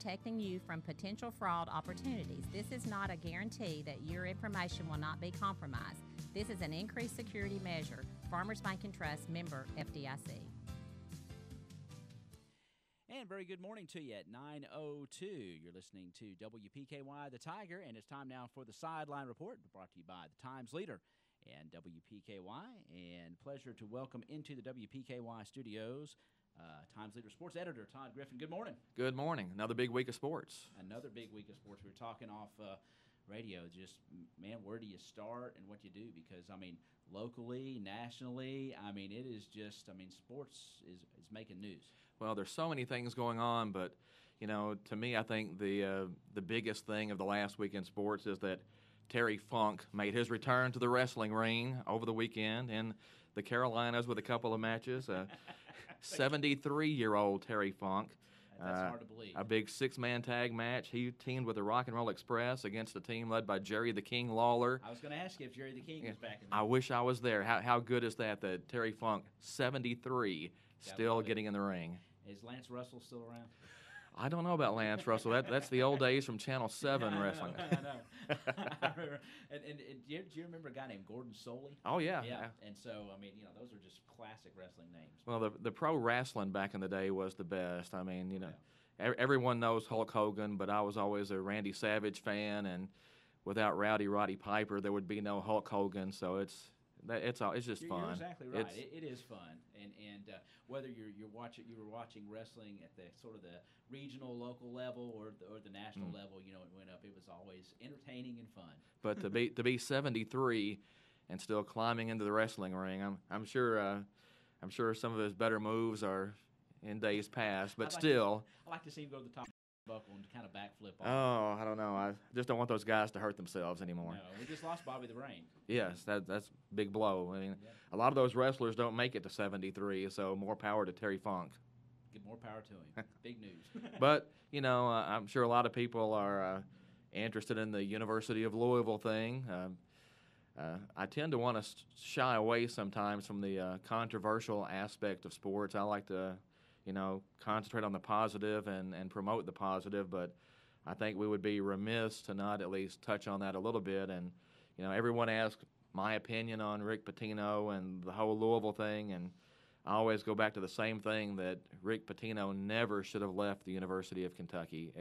protecting you from potential fraud opportunities. This is not a guarantee that your information will not be compromised. This is an increased security measure. Farmers Bank and Trust, member FDIC. And very good morning to you at 9:02. You're listening to WPKY The Tiger, and it's time now for the Sideline Report, brought to you by the Times Leader and WPKY. And pleasure to welcome into the WPKY studios Times Leader Sports Editor Todd Griffin. Good morning. Good morning. Another big week of sports. Another big week of sports. We were talking off radio. Just, man, where do you start and what you do? Because, I mean, locally, nationally, I mean, it is just, I mean, sports is making news. Well, there's so many things going on, but, you know, to me, I think the biggest thing of the last week in sports is that Terry Funk made his return to the wrestling ring over the weekend in the Carolinas with a couple of matches. 73-year-old Terry Funk. That's hard to believe. A big six-man tag match. He teamed with the Rock and Roll Express against a team led by Jerry the King Lawler. I was going to ask you if Jerry the King was back in there. I wish I was there. How good is that Terry Funk, 73, still getting in the ring? Is Lance Russell still around? I don't know about Lance Russell. That's the old days from Channel 7 wrestling. I know. I remember. And do you remember a guy named Gordon Soley? Oh, yeah. And so, I mean, you know, those are just classic wrestling names. Well, the pro wrestling back in the day was the best. I mean, you know, everyone knows Hulk Hogan, but I was always a Randy Savage fan, and without Rowdy Roddy Piper, there would be no Hulk Hogan. So it's just fun. You're exactly right. It is fun, and whether you were watching wrestling at the sort of the regional, local level or the national level, you know, it went up. It was always entertaining and fun. But to be 73 and still climbing into the wrestling ring, I'm sure some of his better moves are in days past. But still, I like to see him go to the top buckle and kind of backflip off. Oh, I don't know. I just don't want those guys to hurt themselves anymore. No, we just lost Bobby the Brain. Yes, that's a big blow. I mean, a lot of those wrestlers don't make it to 73, so more power to Terry Funk. Give more power to him. Big news. But, you know, I'm sure a lot of people are interested in the University of Louisville thing. I tend to want to shy away sometimes from the controversial aspect of sports. I like to, you know, concentrate on the positive and promote the positive, but I think we would be remiss to not at least touch on that a little bit. And, you know, everyone asks my opinion on Rick Pitino and the whole Louisville thing, and I always go back to the same thing, that Rick Pitino never should have left the University of Kentucky.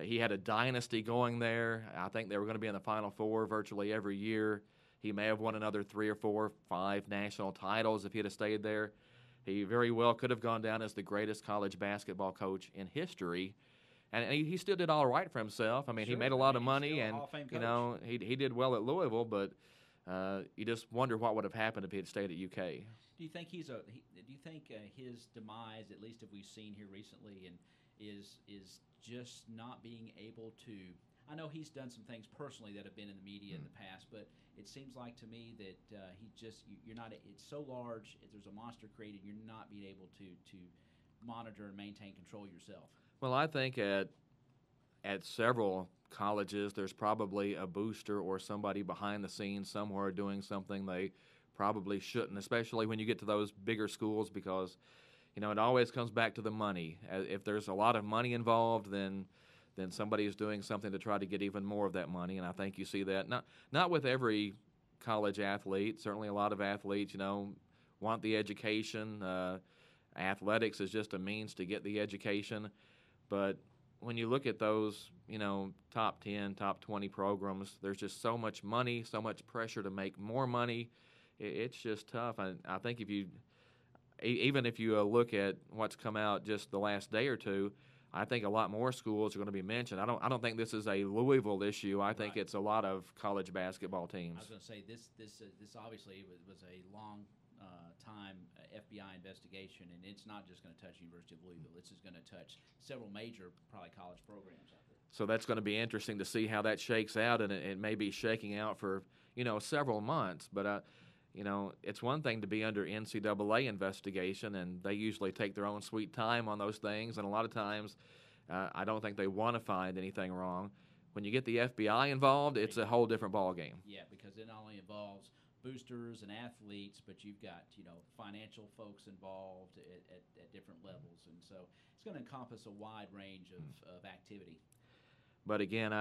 He had a dynasty going there. I think they were going to be in the Final Four virtually every year. He may have won another 3 or 4 or 5 national titles if he had stayed there. He very well could have gone down as the greatest college basketball coach in history. And he still did all right for himself. I mean, he made a lot of money, and, you know, he did well at Louisville, but you just wonder what would have happened if he had stayed at UK. Do you think his demise, at least if we've seen here recently, and is just not being able to? I know he's done some things personally that have been in the media in the past, but it seems like to me that you're not. It's so large. There's a monster created. You're not being able to monitor and maintain control yourself. Well, I think at several colleges, there's probably a booster or somebody behind the scenes somewhere doing something they probably shouldn't, especially when you get to those bigger schools, because, you know, it always comes back to the money. If there's a lot of money involved, then somebody is doing something to try to get even more of that money, and I think you see that not with every college athlete. Certainly a lot of athletes, you know, want the education. Athletics is just a means to get the education. But when you look at those, you know, top 10, top 20 programs, there's just so much money, so much pressure to make more money. It's just tough. I think even if you look at what's come out just the last day or two, I think a lot more schools are going to be mentioned. I don't think this is a Louisville issue. I think it's a lot of college basketball teams. I was going to say this obviously was a long time FBI investigation, and it's not just going to touch University of Louisville. This is going to touch several major probably college programs out there. So that's going to be interesting to see how that shakes out, and it may be shaking out for, you know, several months. But you know, it's one thing to be under NCAA investigation, and they usually take their own sweet time on those things, and a lot of times I don't think they want to find anything wrong. When you get the FBI involved, it's a whole different ballgame. Yeah, because it not only involves boosters and athletes, but you've got, you know, financial folks involved at different levels. And so it's going to encompass a wide range of activity. But again,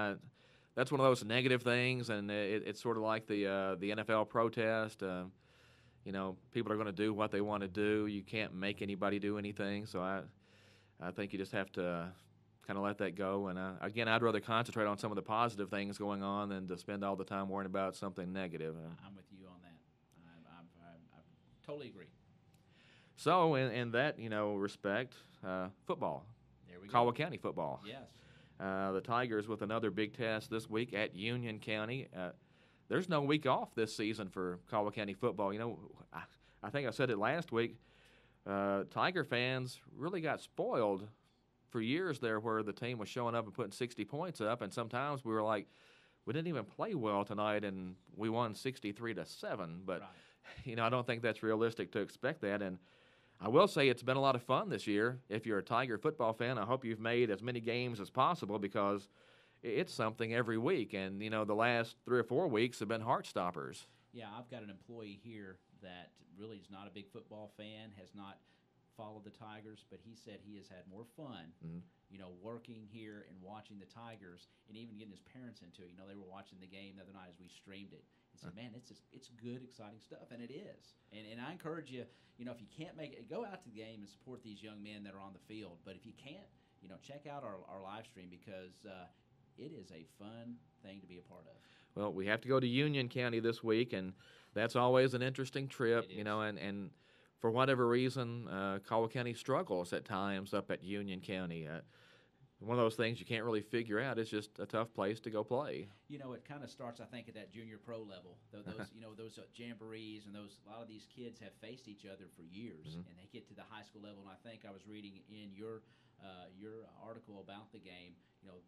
that's one of those negative things, and it's sort of like the NFL protest. People are going to do what they want to do. You can't make anybody do anything. So I think you just have to kind of let that go. And again, I'd rather concentrate on some of the positive things going on than to spend all the time worrying about something negative. I'm with you on that. I totally agree. So in that respect, football, There we go. Caldwell County football. Yes. The Tigers with another big test this week at Union County. There's no week off this season for Caldwell County football. I think I said it last week. Tiger fans really got spoiled for years there, where the team was showing up and putting 60 points up, and sometimes we were like, we didn't even play well tonight, and we won 63-7. But right. I don't think that's realistic to expect that. And I will say it's been a lot of fun this year. If you're a Tiger football fan, I hope you've made as many games as possible, because it's something every week. And, the last 3 or 4 weeks have been heart stoppers. Yeah, I've got an employee here that really is not a big football fan, has not followed the Tigers, but he said he has had more fun, working here and watching the Tigers, and even getting his parents into it. They were watching the game the other night as we streamed it. He said, man, it's good, exciting stuff, and it is. And I encourage you, if you can't make it, go out to the game and support these young men that are on the field. But if you can't, check out our live stream, because it is a fun thing to be a part of. Well, we have to go to Union County this week, and that's always an interesting trip, and for whatever reason, Caldwell County struggles at times up at Union County. One of those things you can't really figure out. It's just a tough place to go play. It kind of starts, I think, at that junior pro level. Those jamborees and a lot of these kids have faced each other for years, and they get to the high school level. And I think I was reading in your article about the game.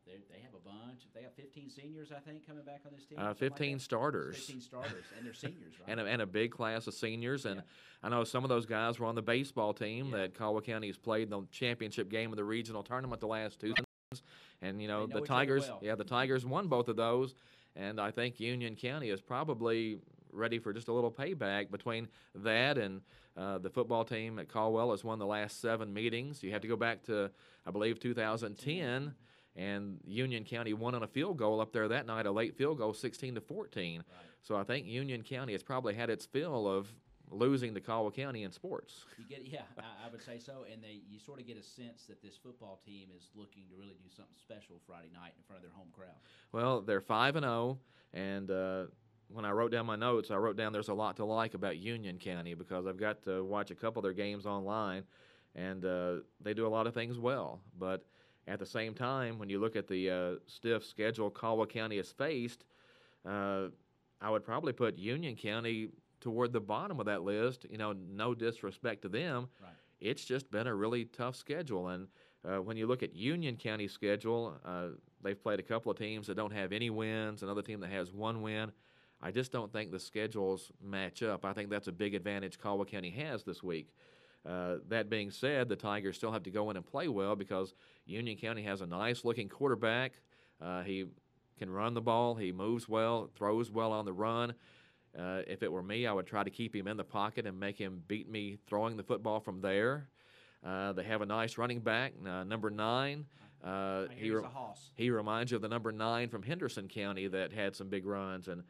They have a bunch. They have 15 seniors, I think, coming back on this team. 15 starters. 15 starters, and they're seniors, right? and a big class of seniors. And I know some of those guys were on the baseball team that Caldwell County has played in the championship game of the regional tournament the last 2 seasons. And the Tigers, the Tigers won both of those. And I think Union County is probably ready for just a little payback between that and the football team at Caldwell has won the last 7 meetings. You have to go back to, I believe, 2010. And Union County won on a field goal up there that night, a late field goal, 16-14. Right. So I think Union County has probably had its fill of losing to Caldwell County in sports. I would say so. And you sort of get a sense that this football team is looking to really do something special Friday night in front of their home crowd. Well, they're 5-0, and when I wrote down my notes, I wrote down there's a lot to like about Union County, because I've got to watch a couple of their games online, and they do a lot of things well. But at the same time, when you look at the stiff schedule Caldwell County has faced, I would probably put Union County toward the bottom of that list. No disrespect to them. Right. It's just been a really tough schedule. And when you look at Union County's schedule, they've played a couple of teams that don't have any wins, another team that has 1 win. I just don't think the schedules match up. I think that's a big advantage Caldwell County has this week. That being said, the Tigers still have to go in and play well, because Union County has a nice-looking quarterback. He can run the ball. He moves well, throws well on the run. If it were me, I would try to keep him in the pocket and make him beat me throwing the football from there. They have a nice running back, number 9. He reminds you of the number 9 from Henderson County that had some big runs. And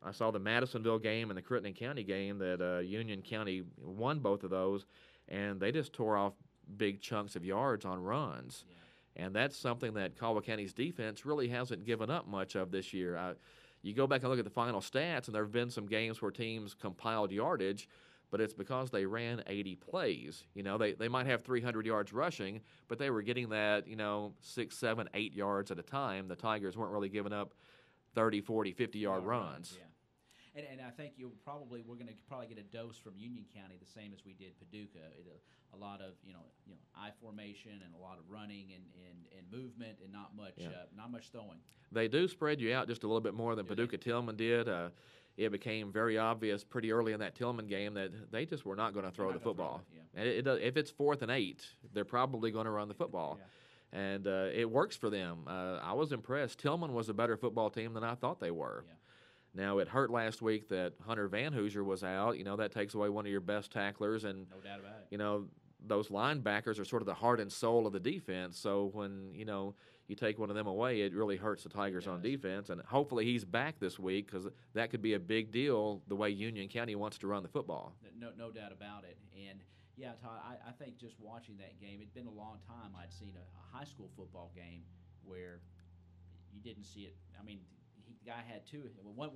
I saw the Madisonville game and the Crittenden County game that Union County won both of those, and they just tore off big chunks of yards on runs. Yeah. And that's something that Caldwell County's defense really hasn't given up much of this year. You go back and look at the final stats, and there have been some games where teams compiled yardage, but it's because they ran 80 plays. They might have 300 yards rushing, but they were getting that, 6, 7, 8 yards at a time. The Tigers weren't really giving up 30, 40, 50-yard runs. Yeah. And I think we're going to probably get a dose from Union County the same as we did Paducah. A lot of I formation and a lot of running and movement and not much throwing. They do spread you out just a little bit more than Paducah Tillman did. It became very obvious pretty early in that Tillman game that they just were not going to throw the football. If it's 4th and 8, they're probably going to run the football. Yeah. And it works for them. I was impressed. Tillman was a better football team than I thought they were. Yeah. Now, it hurt last week that Hunter Van Hoosier was out. That takes away one of your best tacklers. And, no doubt about it. those linebackers are sort of the heart and soul of the defense. So when, you take one of them away, it really hurts the Tigers on defense. And hopefully he's back this week, because that could be a big deal the way Union County wants to run the football. No doubt about it. And, yeah, Todd, I think just watching that game, it'd been a long time I'd seen a high school football game where you didn't see it. I mean, the guy had two. One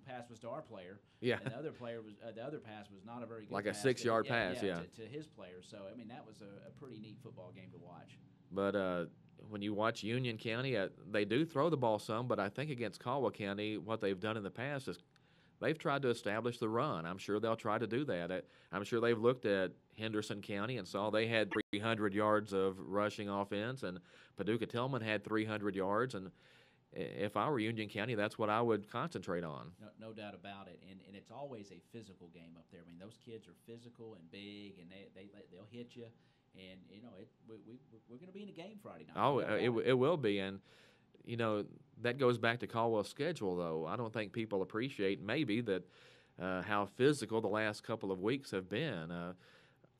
pass was to our player. Yeah. And the other pass was not a very good like pass. A 6-yard pass, yeah. To his player. So, I mean, that was a pretty neat football game to watch. But when you watch Union County, they do throw the ball some, but I think against Caldwell County, what they've done in the past is they've tried to establish the run. I'm sure they'll try to do that. I'm sure they've looked at Henderson County and saw they had 300 yards of rushing offense, and Paducah-Tillman had 300 yards. And if I were Union County, that's what I would concentrate on. No doubt about it. And it's always a physical game up there. I mean, those kids are physical and big, and they'll hit you. And, we're going to be in a game Friday night. Oh, it will be. And, that goes back to Caldwell's schedule, though. I don't think people appreciate maybe that how physical the last couple of weeks have been.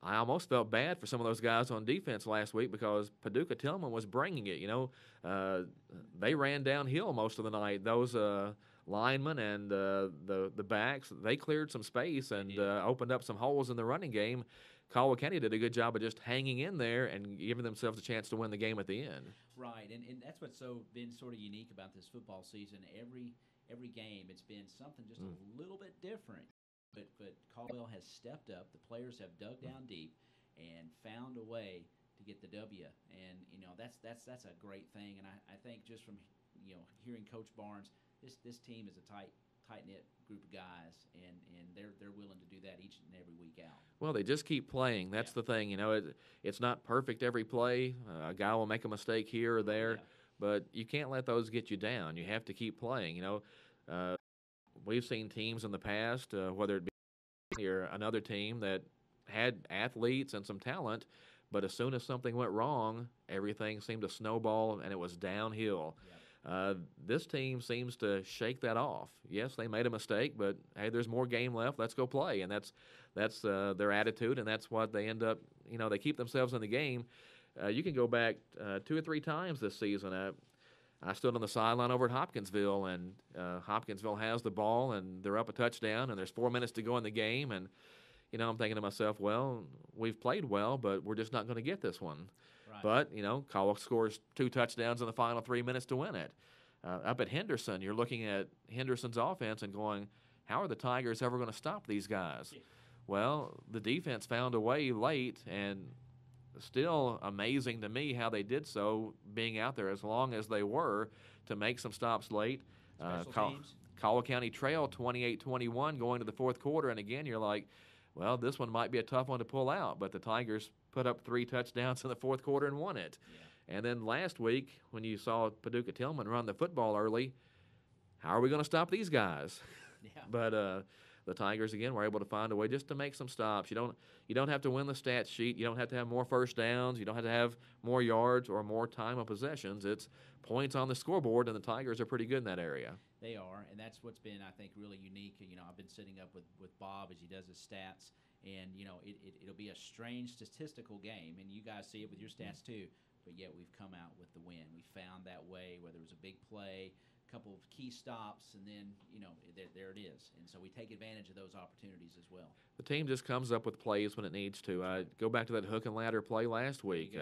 I almost felt bad for some of those guys on defense last week because Paducah-Tillman was bringing it. They ran downhill most of the night. Those linemen and the backs, they cleared some space and opened up some holes in the running game. Caldwell County did a good job of just hanging in there and giving themselves a chance to win the game at the end. Right, and that's what's been sort of unique about this football season. Every game, it's been something just a little bit different. But Caldwell has stepped up. The players have dug down deep and found a way to get the W. And that's a great thing. And I think just from hearing Coach Barnes, this team is a tight-knit group of guys, and they're willing to do that each and every week out. Well, they just keep playing. That's the thing. It's not perfect every play. A guy will make a mistake here or there, but you can't let those get you down. You have to keep playing. We've seen teams in the past, whether it be or another team that had athletes and some talent, but as soon as something went wrong, everything seemed to snowball and it was downhill. This team seems to shake that off. Yes, they made a mistake, but hey, there's more game left. Let's go play, and that's their attitude, and that's what they end up. They keep themselves in the game. You can go back 2 or 3 times this season. I stood on the sideline over at Hopkinsville, and Hopkinsville has the ball, and they're up a touchdown, and there's 4 minutes to go in the game, and I'm thinking to myself, well, we've played well, but we're just not going to get this one. Right. But, Caldwell scores 2 touchdowns in the final 3 minutes to win it. Up at Henderson, you're looking at Henderson's offense and going, how are the Tigers ever going to stop these guys? Yeah. Well, the defense found a way late, and still amazing to me how they did so, being out there as long as they were to make some stops late. Caldwell County trailed 28-21 going to the fourth quarter, and again, you're like, well, this one might be a tough one to pull out, but the Tigers put up 3 touchdowns in the fourth quarter and won it. Yeah. And then last week, when you saw Paducah-Tillman run the football early, how are we going to stop these guys? Yeah. But the Tigers, again, were able to find a way just to make some stops. You don't have to win the stat sheet. You don't have to have more first downs. You don't have to have more yards or more time of possessions. It's points on the scoreboard, and the Tigers are pretty good in that area. They are, and that's what's been, I think, really unique. I've been sitting up with Bob as he does his stats, and, it'll be a strange statistical game, and you guys see it with your stats too, but yet we've come out with the win. We found that way, whether it was a big play, a couple of key stops, and then, there it is. And so we take advantage of those opportunities as well. The team just comes up with plays when it needs to. Go back to that hook and ladder play last week.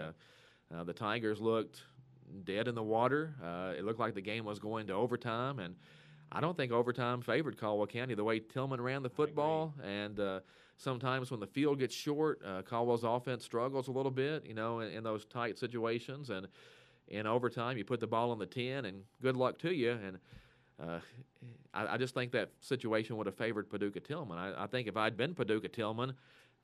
The Tigers looked dead in the water. It looked like the game was going to overtime, and I don't think overtime favored Caldwell County the way Tillman ran the football. And sometimes when the field gets short, Caldwell's offense struggles a little bit, in those tight situations. And in overtime, you put the ball on the 10, and good luck to you. And I just think that situation would have favored Paducah-Tillman. I think if I'd been Paducah-Tillman,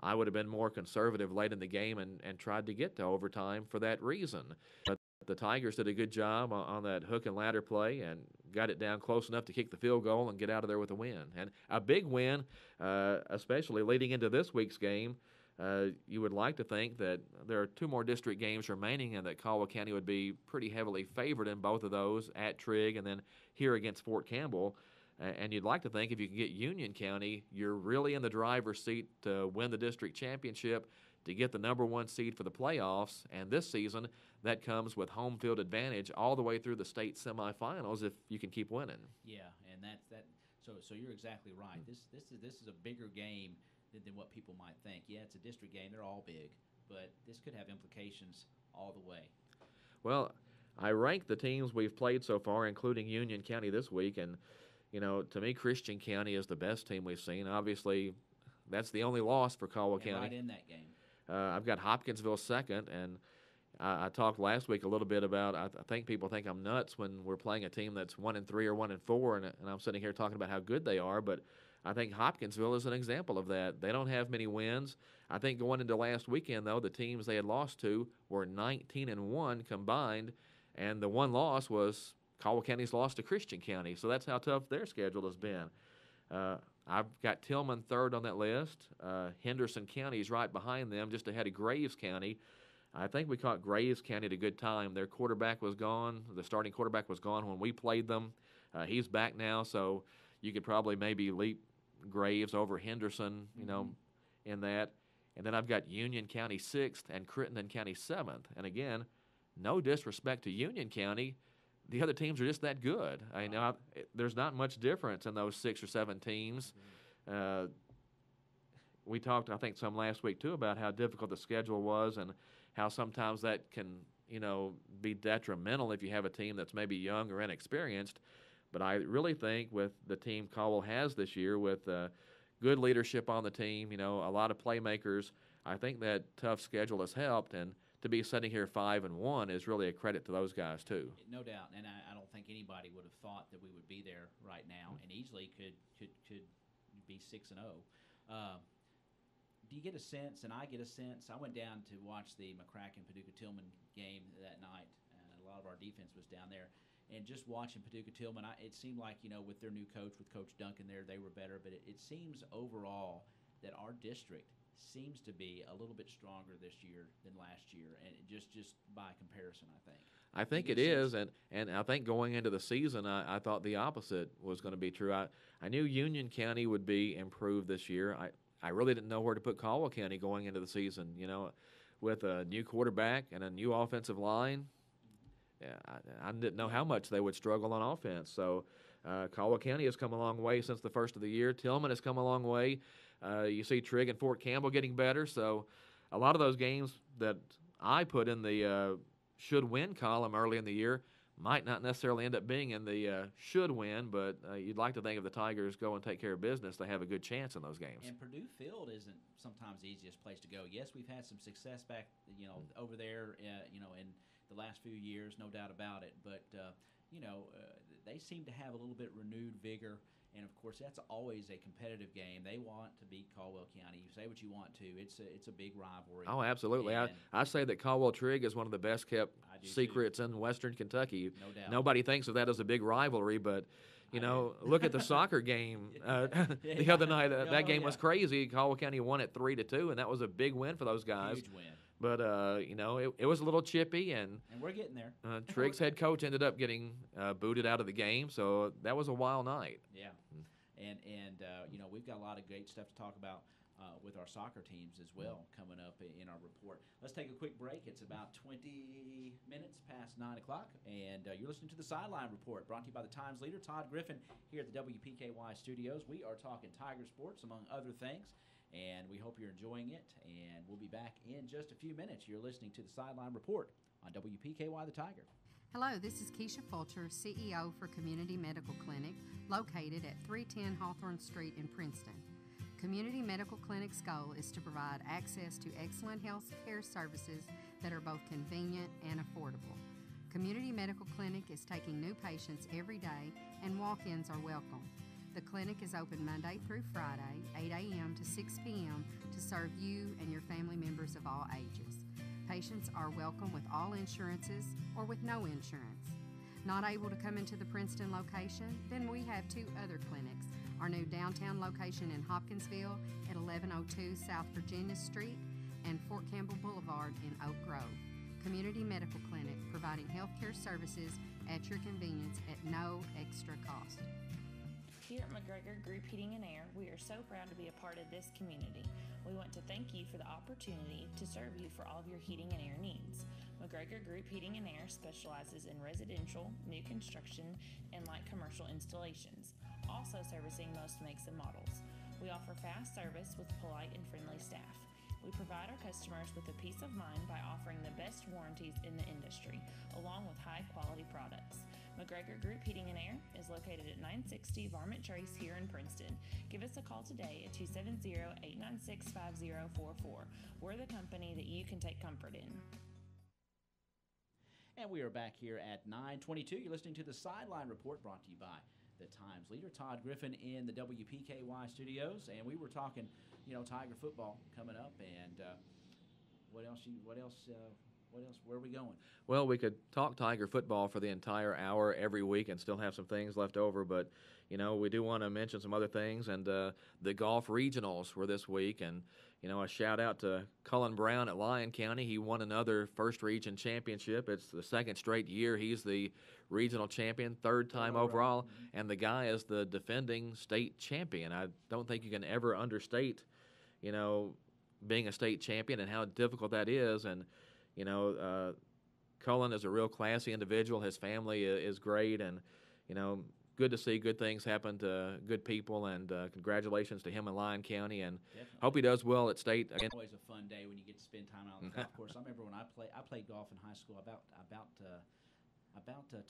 I would have been more conservative late in the game and tried to get to overtime for that reason. But the Tigers did a good job on that hook and ladder play and got it down close enough to kick the field goal and get out of there with a win. And a big win, especially leading into this week's game. You would like to think that there are 2 more district games remaining and that Caldwell County would be pretty heavily favored in both of those, at Trigg and then here against Fort Campbell. And you'd like to think if you can get Union County, you're really in the driver's seat to win the district championship. to get the number 1 seed for the playoffs. And this season, that comes with home field advantage all the way through the state semifinals if you can keep winning. Yeah, and that. So you're exactly right. This is a bigger game than what people might think. Yeah, it's a district game. They're all big, but this could have implications all the way. Well, I ranked the teams we've played so far, including Union County this week, and to me, Christian County is the best team we've seen. Obviously, that's the only loss for Caldwell County. Right in that game. I've got Hopkinsville second, and I talked last week a little bit about I think people think I'm nuts when we're playing a team that's 1-3 or 1-4, and I'm sitting here talking about how good they are, but I think Hopkinsville is an example of that. They don't have many wins. I think going into last weekend, though, the teams they had lost to were 19-1 combined, and the one loss was Caldwell County's loss to Christian County, so that's how tough their schedule has been. I've got Tillman third on that list. Henderson County is right behind them, just ahead of Graves County. I think we caught Graves County at a good time. Their quarterback was gone. The starting quarterback was gone when we played them. He's back now, so you could probably maybe leap Graves over Henderson, in that. And then I've got Union County 6th and Crittenden County 7th. And again, no disrespect to Union County, the other teams are just that good. There's not much difference in those 6 or 7 teams. We talked, I think, some last week, too, about how difficult the schedule was and how sometimes that can, be detrimental if you have a team that's maybe young or inexperienced. But I really think with the team Caldwell has this year, with good leadership on the team, a lot of playmakers, I think that tough schedule has helped. And to be sitting here 5-1 is really a credit to those guys, too. No doubt. And I don't think anybody would have thought that we would be there right now and easily could be 6-0. Do you get a sense, and I get a sense, I went down to watch the McCracken-Paducah-Tillman game that night, and a lot of our defense was down there. And just watching Paducah-Tillman, it seemed like, with their new coach, with Coach Duncan there, they were better. But it seems overall that our district seems to be a little bit stronger this year than last year, and just by comparison, I think. I think it is, and I think going into the season, I thought the opposite was going to be true. I knew Union County would be improved this year. I really didn't know where to put Caldwell County going into the season, with a new quarterback and a new offensive line. Yeah, I didn't know how much they would struggle on offense. So Caldwell County has come a long way since the first of the year. Tillman has come a long way. You see Trigg and Fort Campbell getting better. So a lot of those games that I put in the should-win column early in the year might not necessarily end up being in the should win, but you'd like to think if the Tigers go and take care of business, they have a good chance in those games. And Purdue Field isn't sometimes the easiest place to go. Yes, we've had some success back, over there, in the last few years, no doubt about it. But, they seem to have a little bit renewed vigor. And, of course, that's always a competitive game. They want to beat Caldwell County. You say what you want to. It's a big rivalry. Oh, absolutely. I say that Caldwell Trigg is one of the best-kept secrets in Western Kentucky. No doubt. Nobody thinks of that as a big rivalry, but, look at the soccer game the other night. That game was crazy. Caldwell County won it 3-2, and that was a big win for those guys. Huge win. But, it was a little chippy, and we're getting there. Trigg's head coach ended up getting booted out of the game, so that was a wild night. Yeah. And we've got a lot of great stuff to talk about with our soccer teams as well coming up in our report. Let's take a quick break. It's about 20 minutes past 9 o'clock, and you're listening to the Sideline Report, brought to you by the Times leader, Todd Griffin, here at the WPKY studios. We are talking Tiger sports, among other things, and we hope you're enjoying it, and we'll be back in just a few minutes. You're listening to the Sideline Report on WPKY The Tiger. Hello, this is Keisha Fulcher, CEO for Community Medical Clinic, located at 310 Hawthorne Street in Princeton. Community Medical Clinic's goal is to provide access to excellent health care services that are both convenient and affordable. Community Medical Clinic is taking new patients every day, and walk-ins are welcome. The clinic is open Monday through Friday, 8 a.m. to 6 p.m. to serve you and your family members of all ages. Patients are welcome with all insurances or with no insurance. Not able to come into the Princeton location? Then we have 2 other clinics. Our new downtown location in Hopkinsville at 1102 South Virginia Street and Fort Campbell Boulevard in Oak Grove. Community Medical Clinic, providing health care services at your convenience at no extra cost. Here at McGregor Group Heating and Air, we are so proud to be a part of this community. We want to thank you for the opportunity to serve you for all of your heating and air needs. McGregor Group Heating and Air specializes in residential, new construction, and light commercial installations, also servicing most makes and models. We offer fast service with polite and friendly staff. We provide our customers with a peace of mind by offering the best warranties in the industry, along with high-quality products. McGregor Group Heating and Air is located at 960 Varmint Trace here in Princeton. Give us a call today at 270-896-5044. We're the company that you can take comfort in. And we are back here at 9:22. You're listening to the Sideline Report, brought to you by the Times leader, Todd Griffin, in the WPKY studios. And we were talking, Tiger football coming up, and what else? Where are we going? Well, we could talk Tiger football for the entire hour every week and still have some things left over, but, we do want to mention some other things, and the golf regionals were this week, and, a shout-out to Cullen Brown at Lyon County. He won another first region championship. It's the second straight year he's the regional champion, third time overall, and the guy is the defending state champion. I don't think you can ever understate, being a state champion and how difficult that is, and Cullen is a real classy individual. His family is great, and, good to see good things happen to good people, and congratulations to him in Lyon County, and Definitely. hope he does well at state. Again. Always a fun day when you get to spend time out on the golf course. I remember when I played golf in high school. About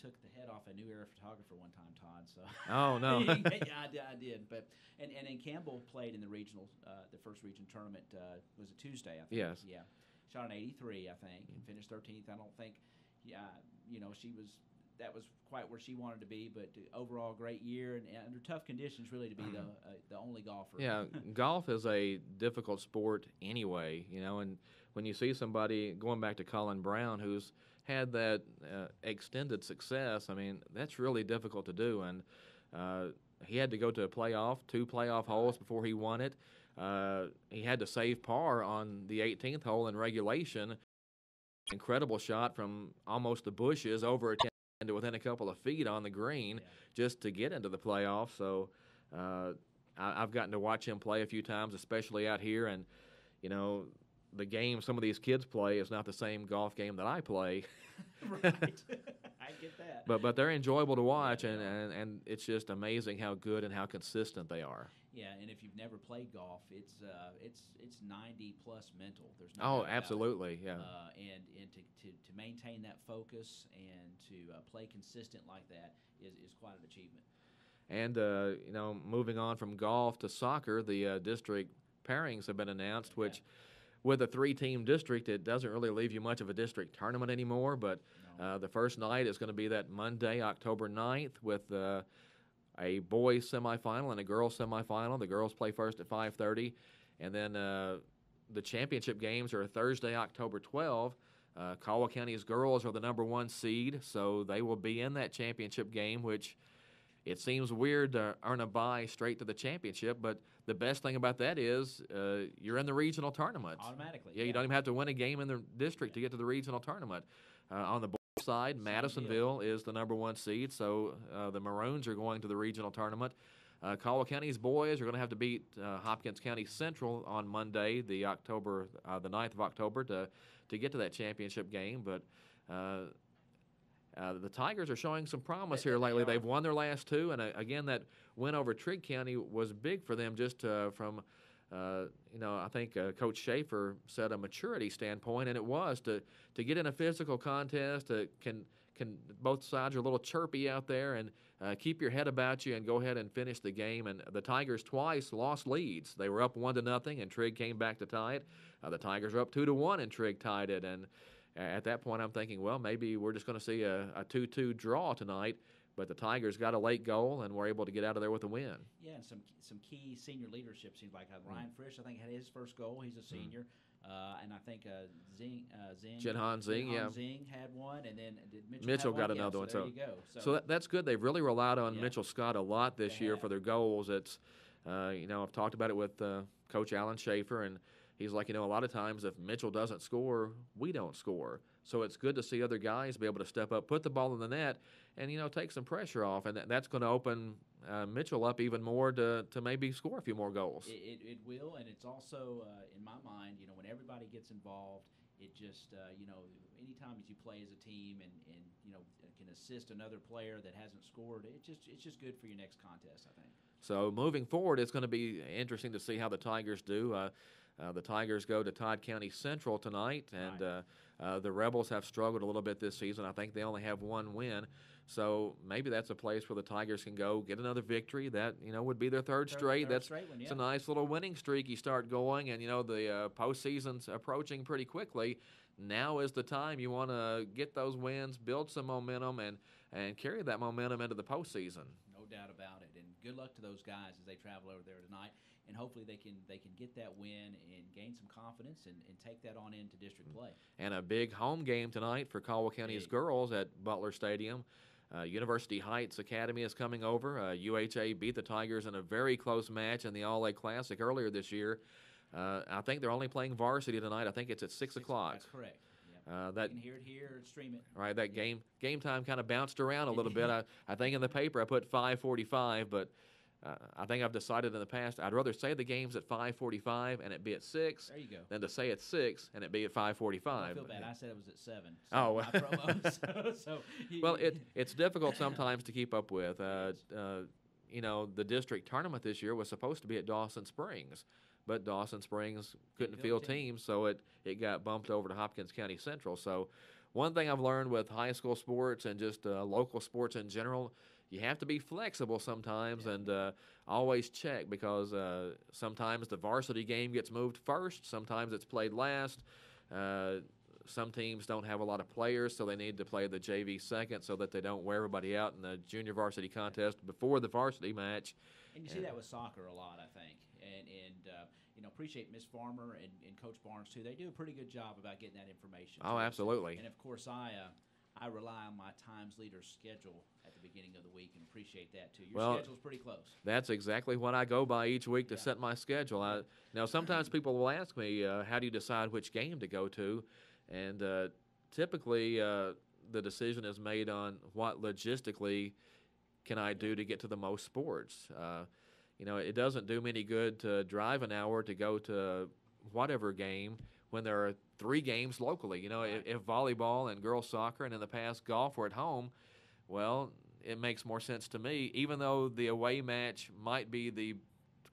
took the head off a New Era photographer one time, Todd. So. Oh no. Yeah, I did. But and Campbell played in the regional, the first region tournament. Was it Tuesday? I think. Yes. Yeah. Shot an 83, I think, and finished 13th. I don't think, that was quite where she wanted to be, but overall great year, and under tough conditions, really, to be the only golfer. Yeah, golf is a difficult sport anyway, and when you see somebody, going back to Cullen Brown, who's had that extended success, I mean, that's really difficult to do, and he had to go to two playoff holes before he won it. He had to save par on the 18th hole in regulation. Incredible shot from almost the bushes over a 10 to within a couple of feet on the green just to get into the playoffs. So I've gotten to watch him play a few times, especially out here, and the game some of these kids play is not the same golf game that I play. Right. I get that. But they're enjoyable to watch, and it's just amazing how good and how consistent they are. Yeah, and if you've never played golf, it's 90 plus mental. There's no doubt about it. Absolutely, yeah. And to maintain that focus and to play consistent like that is quite an achievement. And moving on from golf to soccer, the district pairings have been announced, which with a 3-team district, it doesn't really leave you much of a district tournament anymore. But the first night is going to be that Monday, October 9th, with a boys semifinal and a girls semifinal. The girls play first at 5:30, and then the championship games are Thursday, October 12th. Caldwell County's girls are the number 1 seed, so they will be in that championship game, which it seems weird to earn a bye straight to the championship, but the best thing about that is you're in the regional tournament. Automatically. Yeah, you don't even have to win a game in the district to get to the regional tournament. On the boys side, Madisonville is the number 1 seed, so the Maroons are going to the regional tournament. Caldwell County's boys are going to have to beat Hopkins County Central on Monday, the 9th of October, to get to that championship game. But the Tigers are showing some promise here lately. They've won their last 2, and again, that win over Trigg County was big for them just from, I think Coach Schaefer said a maturity standpoint, and it was to get in a physical contest. Can both sides are a little chirpy out there, and keep your head about you and go ahead and finish the game. And the Tigers twice lost leads. They were up 1-0, and Trigg came back to tie it. The Tigers are up 2-1, and Trigg tied it. And at that point, I'm thinking, well, maybe we're just going to see a 2-2 draw tonight. But the Tigers got a late goal and were able to get out of there with a win. Yeah, and some key senior leadership seems like Ryan Frisch, I think, had his first goal. He's a senior. And I think Jinhan Zing, Zing had one, and then Mitchell got another one. So there you go. So that's good. They've really relied on Mitchell Scott a lot this year for their goals. It's, I've talked about it with Coach Alan Schaefer, and he's like, a lot of times if Mitchell doesn't score, we don't score. So it's good to see other guys be able to step up, put the ball in the net, and take some pressure off, and that's going to open Mitchell up even more to maybe score a few more goals. It will, and it's also in my mind, when everybody gets involved, it just anytime that you play as a team and can assist another player that hasn't scored, it's just good for your next contest, I think. So moving forward, it's going to be interesting to see how the Tigers do. The Tigers go to Todd County Central tonight, and the Rebels have struggled a little bit this season. I think they only have one win. So maybe that's a place where the Tigers can go get another victory. That would be their third straight. That's straight one, yeah. It's a nice little winning streak. You start going, and the postseason's approaching pretty quickly. Now is the time you want to get those wins, build some momentum, and carry that momentum into the postseason. No doubt about it. And good luck to those guys as they travel over there tonight. And hopefully they can get that win and gain some confidence and take that on into district play. And a big home game tonight for Caldwell County's girls at Butler Stadium. University Heights Academy is coming over. UHA beat the Tigers in a very close match in the All-A Classic earlier this year. I think they're only playing varsity tonight. I think it's at 6 o'clock. That's correct. Yep. You can hear it here or stream it. Right, that game time kind of bounced around a little bit. I think in the paper I put 5:45, but I think I've decided in the past I'd rather say the game's at 5:45 and it be at 6 there you go. than to say it's 6 and it be at 5:45. I feel bad. I said it was at 7. So Oh, my promo, well, it's difficult sometimes to keep up with. The district tournament this year was supposed to be at Dawson Springs, but Dawson Springs couldn't field teams, so it got bumped over to Hopkins County Central. So one thing I've learned with high school sports and just local sports in general, you have to be flexible sometimes and always check, because sometimes the varsity game gets moved first, sometimes it's played last. Some teams don't have a lot of players, so they need to play the JV second so that they don't wear everybody out in the junior varsity contest before the varsity match. And you see that with soccer a lot, I think. And appreciate Miss Farmer and Coach Barnes, too. They do a pretty good job about getting that information. Oh, absolutely. And, of course, I rely on my times leader's schedule at the beginning of the week and appreciate that, too. Your schedule's pretty close. That's exactly what I go by each week to set my schedule. Now, sometimes people will ask me, how do you decide which game to go to? And typically the decision is made on what logistically can I do to get to the most sports. It doesn't do me any good to drive an hour to go to whatever game when there are 3 games locally. If volleyball and girls soccer and in the past golf were at home, well, it makes more sense to me, even though the away match might be the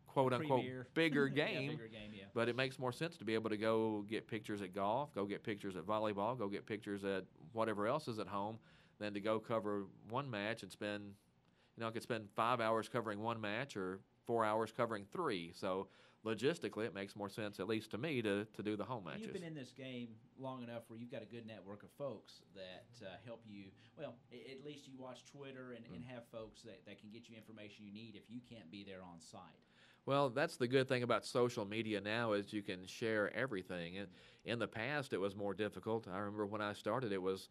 quote-unquote bigger game, bigger game, yeah. But it makes more sense to be able to go get pictures at golf, go get pictures at volleyball, go get pictures at whatever else is at home, than to go cover one match and spend, I could spend 5 hours covering one match or 4 hours covering 3. So logistically, it makes more sense, at least to me, to do the home matches. You've been in this game long enough where you've got a good network of folks that help you. Well, at least you watch Twitter and have folks that can get you information you need if you can't be there on site. Well, that's the good thing about social media now, is you can share everything. And in the past, it was more difficult. I remember when I started, it was,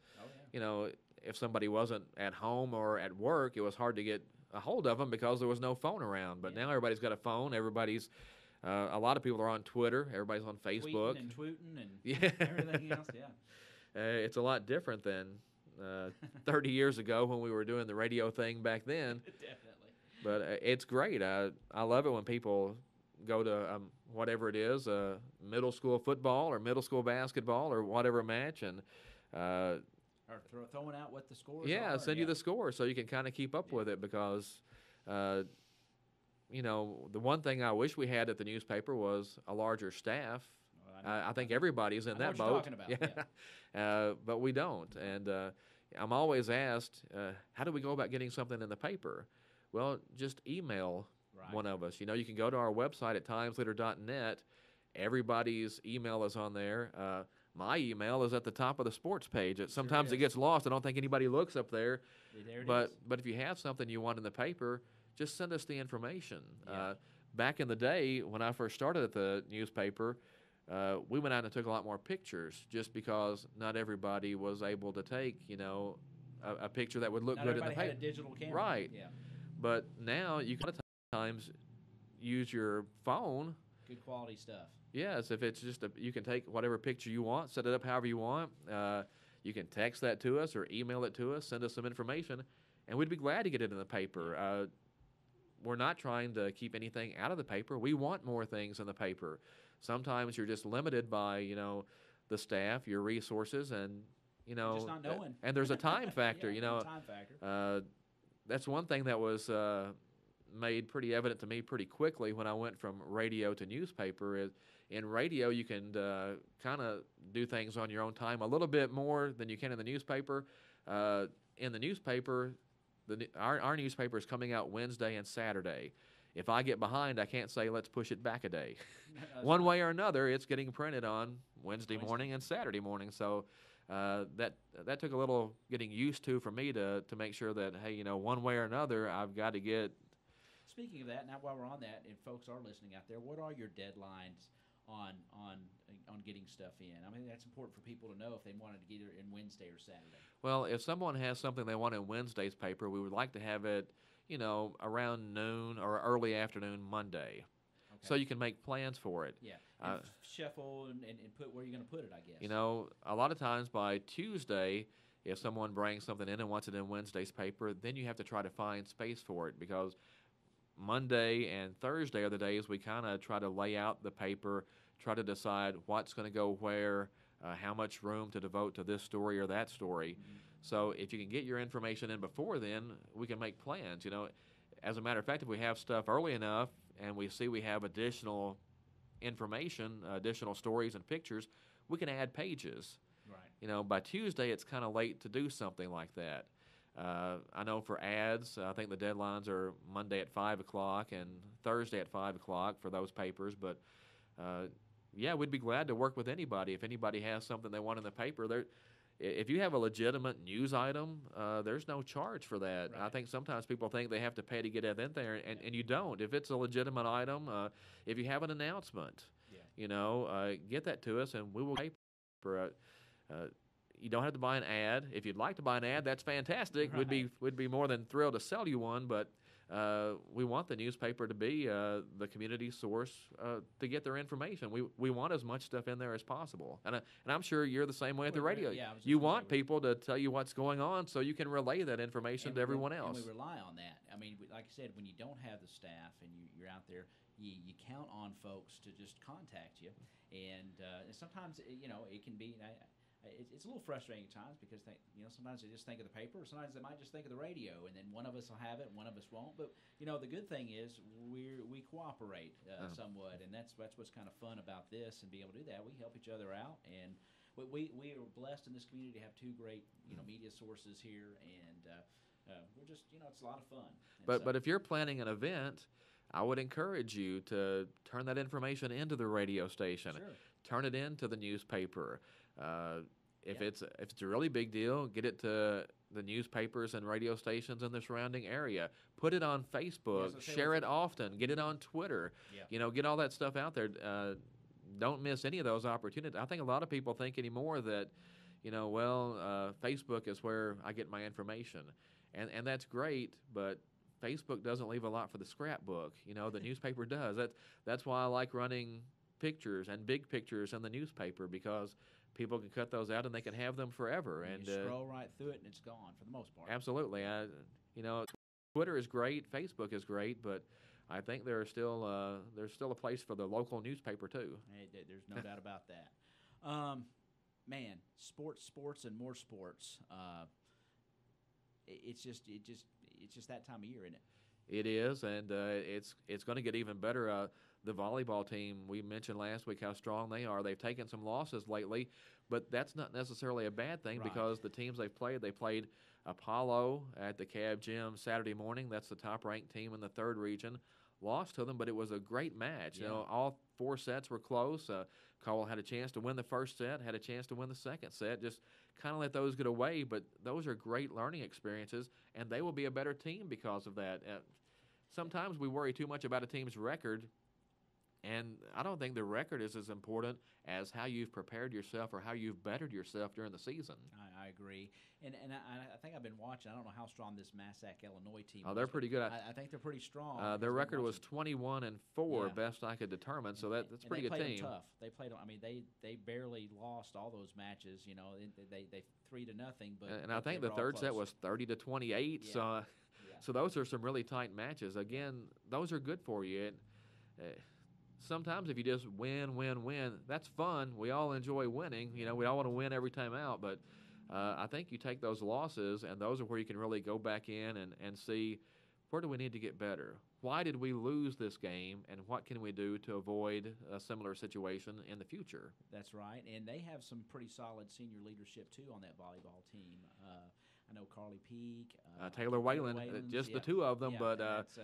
if somebody wasn't at home or at work, it was hard to get a hold of them because there was no phone around. But now everybody's got a phone. Everybody's a lot of people are on Twitter. Everybody's on Facebook. Tweeting and everything else, it's a lot different than 30 years ago when we were doing the radio thing back then. Definitely. But it's great. I love it when people go to whatever it is, middle school football or middle school basketball or whatever match, and or throwing out what the scores are. Send you the score so you can kind of keep up with it, because the one thing I wish we had at the newspaper was a larger staff. Well, I think everybody's in that boat. What you're talking about. But we don't. And I'm always asked, how do we go about getting something in the paper? Well, just email one of us. You can go to our website at timesleader.net. Everybody's email is on there. My email is at the top of the sports page. Sometimes it gets lost. I don't think anybody looks up there. But if you have something you want in the paper, just send us the information. Yeah. Back in the day, when I first started at the newspaper, we went out and took a lot more pictures, just because not everybody was able to take, a picture that would look good in the paper. Not everybody had a digital camera. Right. Yeah. But now you can sometimes use your phone. Good quality stuff. Yes, if it's just you can take whatever picture you want, set it up however you want. you can text that to us or email it to us, send us some information, and we'd be glad to get it in the paper. We're not trying to keep anything out of the paper. We want more things in the paper. Sometimes you're just limited by, the staff, your resources, and, just not knowing. And there's a time factor, Time factor. That's one thing that was made pretty evident to me pretty quickly when I went from radio to newspaper. Is in radio you can kind of do things on your own time a little bit more than you can in the newspaper. In the newspaper, our newspaper is coming out Wednesday and Saturday. If I get behind, I can't say let's push it back a day. One way or another, it's getting printed on Wednesday morning and Saturday morning. So that took a little getting used to for me to make sure that, hey, one way or another, I've got to get. Speaking of that, now while we're on that, and folks are listening out there, what are your deadlines on getting stuff in? I mean, that's important for people to know if they wanted to get it in Wednesday or Saturday. Well, if someone has something they want in Wednesday's paper, we would like to have it, around noon or early afternoon Monday. Okay. So you can make plans for it. Yeah, shuffle and put where you're going to put it, I guess. A lot of times by Tuesday, if someone brings something in and wants it in Wednesday's paper, then you have to try to find space for it, because Monday and Thursday are the days we kind of try to lay out the paper, try to decide what's going to go where, how much room to devote to this story or that story. Mm-hmm. So if you can get your information in before then, we can make plans. As a matter of fact, if we have stuff early enough and we see we have additional information, additional stories and pictures, we can add pages. Right. By Tuesday, it's kind of late to do something like that. I know for ads, I think the deadlines are Monday at 5 o'clock and Thursday at 5 o'clock for those papers. But, we'd be glad to work with anybody. If anybody has something they want in the paper, if you have a legitimate news item, there's no charge for that. Right. I think sometimes people think they have to pay to get it in there, and you don't. If it's a legitimate item, if you have an announcement, get that to us, and we will paper. You don't have to buy an ad. If you'd like to buy an ad, that's fantastic. Right. We'd be more than thrilled to sell you one, but we want the newspaper to be the community source to get their information. We want as much stuff in there as possible, and I'm sure you're the same way at the radio. Yeah, you want people to tell you what's going on so you can relay that information to everyone else. And we rely on that. I mean, like I said, when you don't have the staff and you're out there, you count on folks to just contact you, and sometimes it can be. It's a little frustrating at times because sometimes they just think of the paper, or sometimes they might just think of the radio, and then one of us will have it, and one of us won't. But the good thing is we cooperate somewhat, and that's what's kind of fun about this and being able to do that. We help each other out, and we are blessed in this community to have two great media sources here, and we're just it's a lot of fun. But if you're planning an event, I would encourage you to turn that information into the radio station. Sure. Turn it into the newspaper. If it's a really big deal, get it to the newspapers and radio stations in the surrounding area. Put it on Facebook. Share it often. Get it on Twitter. Yeah. Get all that stuff out there. Don't miss any of those opportunities. I think a lot of people think anymore that, Facebook is where I get my information, and that's great, but Facebook doesn't leave a lot for the scrapbook. The newspaper does. That's why I like running pictures and big pictures in the newspaper, because people can cut those out and they can have them forever. And you scroll right through it and it's gone for the most part. Absolutely. Twitter is great, Facebook is great, but I think there's still a place for the local newspaper too. Hey, there's no doubt about that. Man, sports, and more sports. It's just that time of year, isn't it? It is, and it's going to get even better. The volleyball team, we mentioned last week how strong they are. They've taken some losses lately, but that's not necessarily a bad thing, right? Because the teams they played Apollo at the Cab Gym Saturday morning. That's the top-ranked team in the 3rd region. Lost to them, but it was a great match. Yeah. All 4 sets were close. Cole had a chance to win the first set, had a chance to win the second set. Just kind of let those get away, but those are great learning experiences, and they will be a better team because of that. Sometimes we worry too much about a team's record, And I don't think the record is as important as how you've prepared yourself or how you've bettered yourself during the season. I agree. And I think I've been watching. I don't know how strong this Massac, Illinois team Oh, was, they're but pretty good. I think they're pretty strong. Their because I've record been was watching. 21-4, Yeah. best I could determine. So that's a And pretty they good played team. them tough. They played them. I mean, they barely lost all those matches. You know, they 3-0, but And I think the third set was 30-28. Yeah. So, Yeah. so those are some really tight matches. Again, those are good for you. Sometimes if you just win, that's fun. We all enjoy winning. You know, we all want to win every time out. But I think you take those losses, and those are where you can really go back in and see where do we need to get better. Why did we lose this game, and what can we do to avoid a similar situation in the future? That's right, and they have some pretty solid senior leadership too on that volleyball team. I know Carly Peak, Taylor Whalen, just the two of them, yeah, but that's,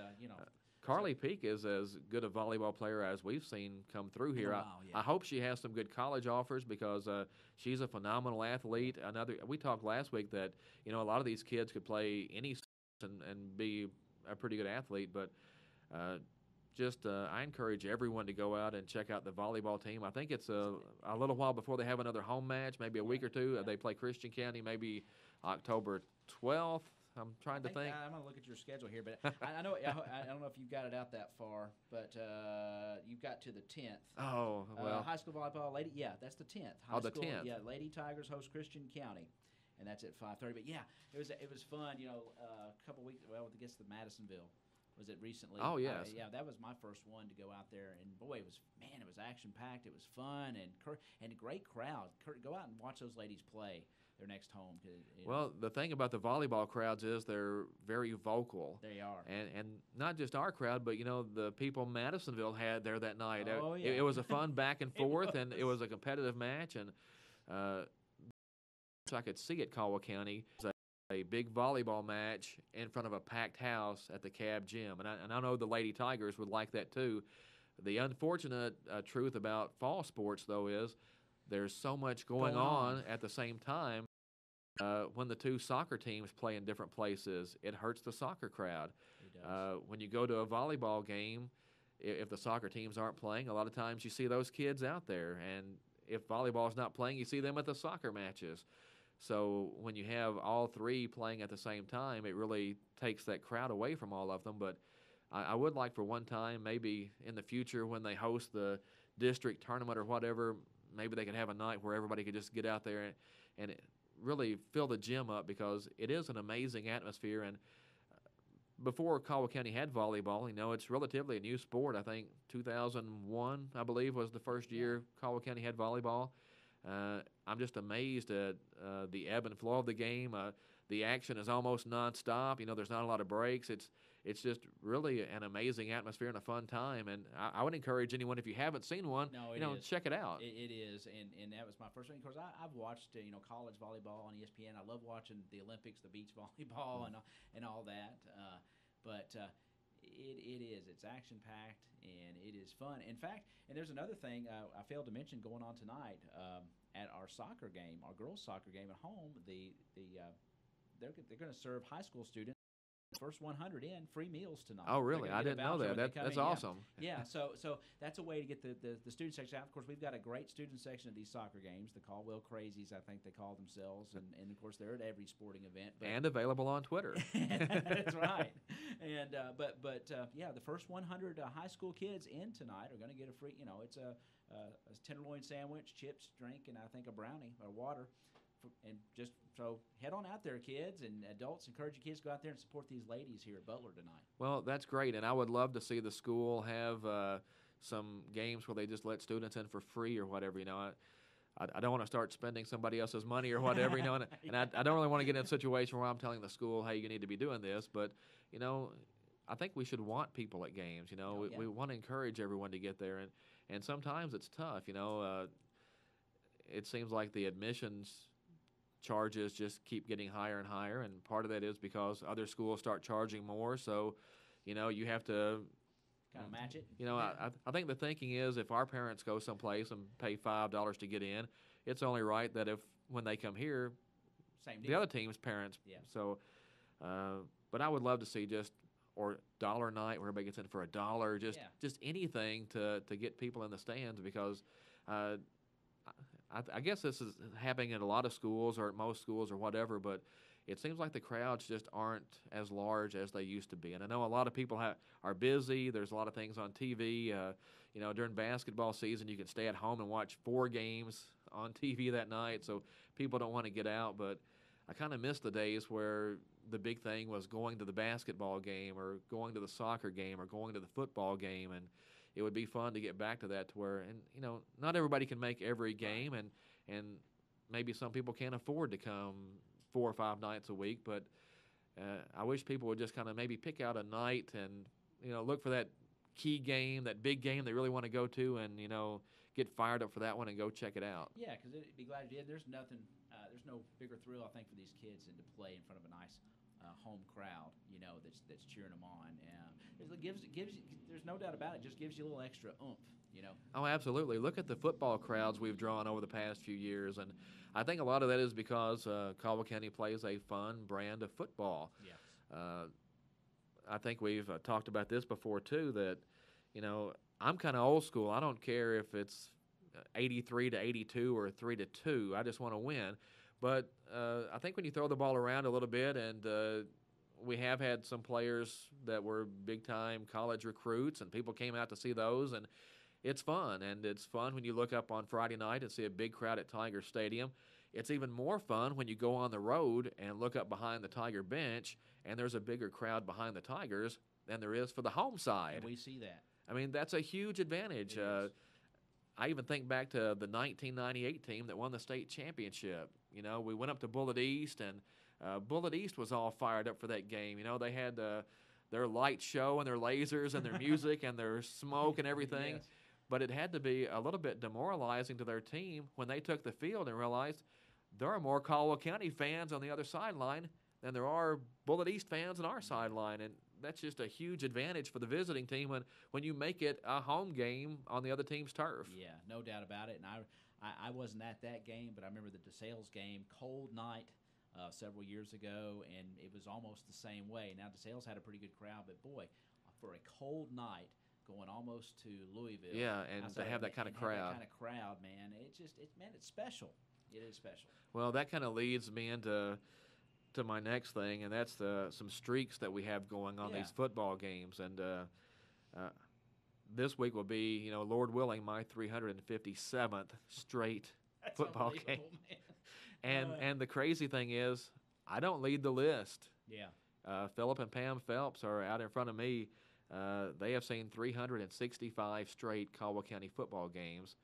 Carly Peak is as good a volleyball player as we've seen come through here. Yeah. I hope she has some good college offers because she's a phenomenal athlete. We talked last week that a lot of these kids could play any and be a pretty good athlete, but I encourage everyone to go out and check out the volleyball team. I think it's a little while before they have another home match, maybe a week or two. They play Christian County maybe October 12th. I'm trying to think. I'm going to look at your schedule here, but I know I don't know if you've got it out that far, but you've got to the 10th. Oh, well. High school volleyball, that's the 10th. The 10th. Yeah, Lady Tigers host Christian County, and that's at 5:30. But yeah, it was fun. A couple weeks. Well, I guess the Madisonville. Was it recently? Oh, yes. Yeah, that was my first one to go out there, and boy, it was action packed. It was fun and a great crowd. Go out and watch those ladies play their next home. Well, the thing about the volleyball crowds is they're very vocal. They are, and not just our crowd, but the people Madisonville had there that night. Oh, yeah. It was a fun back and forth, and it was a competitive match, and so I could see at Caldwell County. A big volleyball match in front of a packed house at the Cab Gym. And I know the Lady Tigers would like that too. The unfortunate truth about fall sports, though, is there's so much going on at the same time. When the two soccer teams play in different places, it hurts the soccer crowd. It does. When you go to a volleyball game, if the soccer teams aren't playing, a lot of times you see those kids out there. And if volleyball's not playing, you see them at the soccer matches. So when you have all three playing at the same time, it really takes that crowd away from all of them. But I would like for one time, maybe in the future when they host the district tournament or whatever, maybe they could have a night where everybody could just get out there and really fill the gym up because it is an amazing atmosphere. And before Caldwell County had volleyball, it's relatively a new sport. I think 2001, I believe, was the first year Caldwell County had volleyball. I'm just amazed at the ebb and flow of the game. The action is almost nonstop. There's not a lot of breaks. It's just really an amazing atmosphere and a fun time. And I would encourage anyone, if you haven't seen one, check it out. It is, and that was my first one. Of course, I've watched college volleyball on ESPN. I love watching the Olympics, the beach volleyball, and all that. But it is. It's action packed and it is fun. In fact, and there's another thing I failed to mention going on tonight at our soccer game, our girls' soccer game at home. They're going to serve high school students. First 100 in, free meals tonight. Oh, really? I didn't know that. That's awesome. Yeah. So that's a way to get the student section out. Of course, we've got a great student section at these soccer games, the Caldwell Crazies, I think they call themselves, and of course they're at every sporting event. And available on Twitter. That's right. And yeah, the first 100 high school kids in tonight are going to get a free. It's a tenderloin sandwich, chips, drink, and I think a brownie or water. And just so head on out there, kids and adults. Encourage your kids to go out there and support these ladies here at Butler tonight. Well, that's great, and I would love to see the school have some games where they just let students in for free or whatever. I don't want to start spending somebody else's money or whatever. And I don't really want to get in a situation where I'm telling the school, hey, you need to be doing this. But I think we should want people at games. We want to encourage everyone to get there, and sometimes it's tough. It seems like the admissions charges just keep getting higher and higher, and part of that is because other schools start charging more, so you have to kind of match it. I think the thinking is if our parents go someplace and pay $5 to get in, it's only right that when they come here, same the other team's parents. Yeah. So but I would love to see just or dollar night where everybody gets in for $1, Yeah. just anything to get people in the stands, because I guess this is happening in a lot of schools or at most schools or whatever, but it seems like the crowds just aren't as large as they used to be. And I know a lot of people are busy. There's a lot of things on TV. During basketball season, you can stay at home and watch 4 games on TV that night, so people don't want to get out. But I kind of miss the days where the big thing was going to the basketball game or going to the soccer game or going to the football game, and it would be fun to get back to that, to where, and not everybody can make every game, and maybe some people can't afford to come 4 or 5 nights a week, but I wish people would just kind of maybe pick out a night and look for that key game, that big game they really want to go to, and get fired up for that one and go check it out. Yeah, because it'd be glad you did. There's nothing, there's no bigger thrill, I think, for these kids than to play in front of a nice home crowd, that's cheering them on. It gives there's no doubt about it. Just gives you a little extra oomph, Oh, absolutely. Look at the football crowds we've drawn over the past few years, and I think a lot of that is because Caldwell County plays a fun brand of football. Yes. I think we've talked about this before too, that I'm kind of old school. I don't care if it's 83-82 or 3-2. I just want to win. But I think when you throw the ball around a little bit, and we have had some players that were big-time college recruits, and people came out to see those, and it's fun. And it's fun when you look up on Friday night and see a big crowd at Tiger Stadium. It's even more fun when you go on the road and look up behind the Tiger bench, and there's a bigger crowd behind the Tigers than there is for the home side. And we see that. I mean, that's a huge advantage. I even think back to the 1998 team that won the state championship. We went up to Bullitt East, and Bullitt East was all fired up for that game. They had their light show and their lasers and their music and their smoke and everything. Yes. But it had to be a little bit demoralizing to their team when they took the field and realized there are more Caldwell County fans on the other sideline than there are Bullitt East fans on our sideline. And that's just a huge advantage for the visiting team when you make it a home game on the other team's turf. Yeah, no doubt about it. And I wasn't at that game, but I remember the DeSales game, cold night several years ago, and it was almost the same way. Now, DeSales had a pretty good crowd, but boy, for a cold night, going almost to Louisville. Yeah, and to have that kind of crowd. Man, it's special. It is special. Well, that kind of leads me into my next thing, and that's some streaks that we have going on these football games. And this week will be, Lord willing, my 357th straight That's football game. Man. And the crazy thing is, I don't lead the list. Yeah. Philip and Pam Phelps are out in front of me. They have seen 365 straight Caldwell County football games.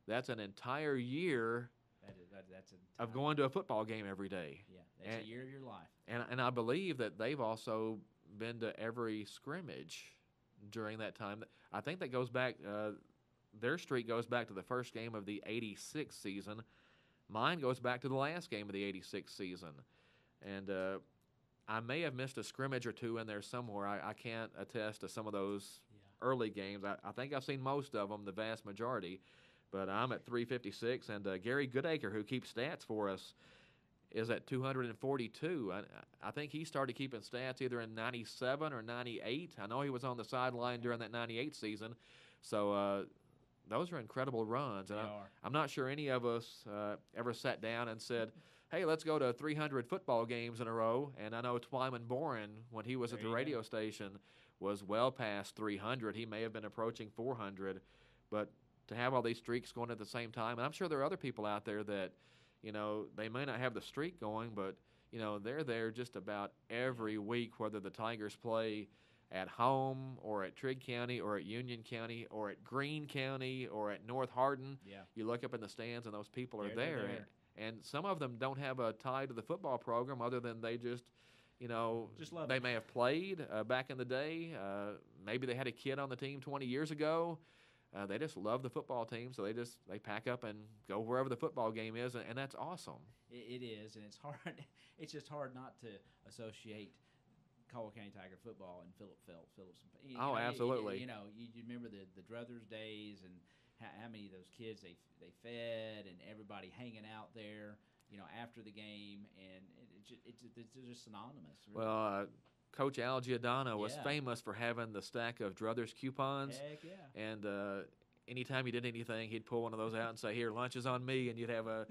That's an entire year of going to a football game every day. Yeah, that's a year of your life. And I believe that they've also been to every scrimmage during that time. I think that goes back, their streak goes back to the first game of the 86 season. Mine goes back to the last game of the 86 season. And I may have missed a scrimmage or two in there somewhere. I can't attest to some of those early games. I think I've seen most of them, the vast majority. But I'm at 356, and Gary Goodacre, who keeps stats for us, is at 242. I think he started keeping stats either in 97 or 98. I know he was on the sideline during that 98 season. So those are incredible runs. And I'm not sure any of us ever sat down and said, hey, let's go to 300 football games in a row. And I know Twyman Boren, when he was at the radio station, was well past 300. He may have been approaching 400. But to have all these streaks going at the same time, and I'm sure there are other people out there that, they may not have the streak going, but, they're there just about every week, whether the Tigers play at home or at Trigg County or at Union County or at Greene County or at North Hardin. Yeah. You look up in the stands and those people are They're there. And some of them don't have a tie to the football program other than they just love they it. may have played back in the day. Maybe they had a kid on the team 20 years ago. They just love the football team, so they pack up and go wherever the football game is, and that's awesome. It is, and it's hard. It's just hard not to associate Caldwell County Tiger football and Philip Phillips. Absolutely. You remember the Druthers days and how many of those kids they fed and everybody hanging out there, after the game, and it's just synonymous. Really. Well, Coach Al Giordano was Yeah. famous for having the stack of Druthers coupons. Heck yeah. And anytime you did anything, he'd pull one of those out and say, "Here, lunch is on me," and you'd have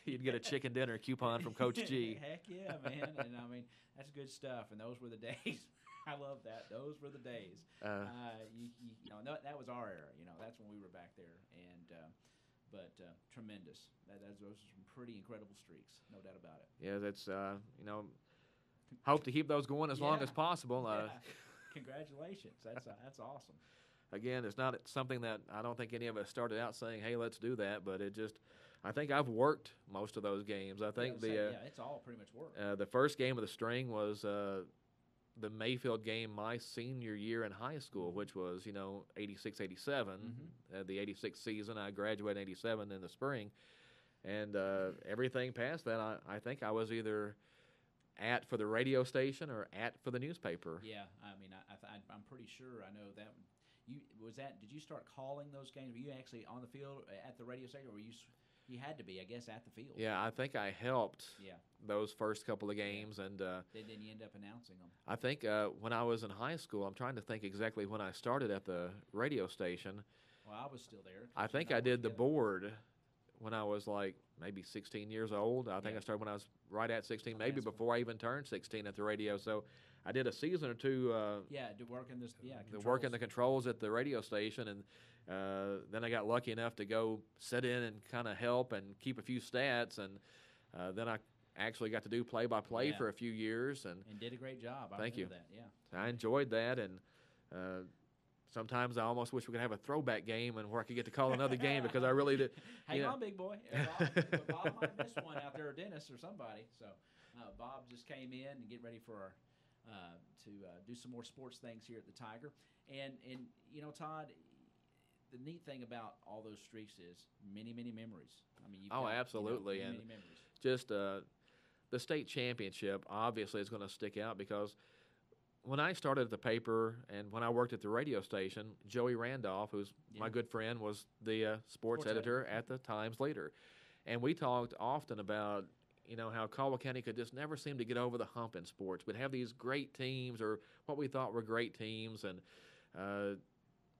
you'd get a chicken dinner coupon from Coach G. Heck yeah, man. And I mean, that's good stuff. And those were the days. I love that. Those were the days. You know, that was our era. You know, that's when we were back there. And but tremendous. Those are some pretty incredible streaks, no doubt about it. Yeah, that's you know, hope to keep those going as long as possible. Yeah. Congratulations. That's awesome. Again, it's not something that I don't think any of us started out saying, "Hey, let's do that," but it just, I think I've worked most of those games. I think it's all pretty much work. The first game of the string was the Mayfield game my senior year in high school, which was, 86, 87, the 86 season. I graduated in 87 in the spring, and everything past that, I think I was either at for the radio station or at for the newspaper. Yeah, I mean, I'm pretty sure I know that. Did you start calling those games? Were you actually on the field at the radio station, or were you had to be, I guess, at the field? Yeah, I think I helped those first couple of games. And then you end up announcing them. I think when I was in high school, I'm trying to think exactly when I started at the radio station. Well, I was still there. I think I did the board when I was like maybe 16 years old. I think I started when I was right at 16, maybe before I even turned 16 at the radio. So I did a season or two. To work in this. Working the controls at the radio station, and then I got lucky enough to go sit in and kind of help and keep a few stats, and then I actually got to do play-by-play for a few years, and did a great job. Thank you. That. Yeah, I enjoyed that, and sometimes I almost wish we could have a throwback game and where I could get to call another game because I really did. Hang on, big boy. Bob might miss one out there, or Dennis or somebody. So Bob just came in and get ready for our. To do some more sports things here at the Tiger. And Todd, the neat thing about all those streaks is many, many memories. I mean, absolutely. Many, and many memories. Just the state championship obviously is going to stick out because when I started at the paper and when I worked at the radio station, Joey Randolph, who's my good friend, was the sports editor at the Times-Leader. And we talked often about how Caldwell County could just never seem to get over the hump in sports. We'd have these great teams or what we thought were great teams, and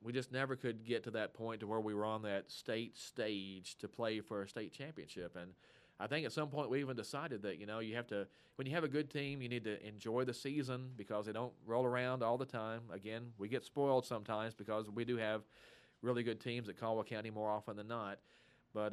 we just never could get to that point to where we were on that state stage to play for a state championship. And I think at some point we even decided that, you have to, when you have a good team, you need to enjoy the season because they don't roll around all the time. Again, we get spoiled sometimes because we do have really good teams at Caldwell County more often than not. But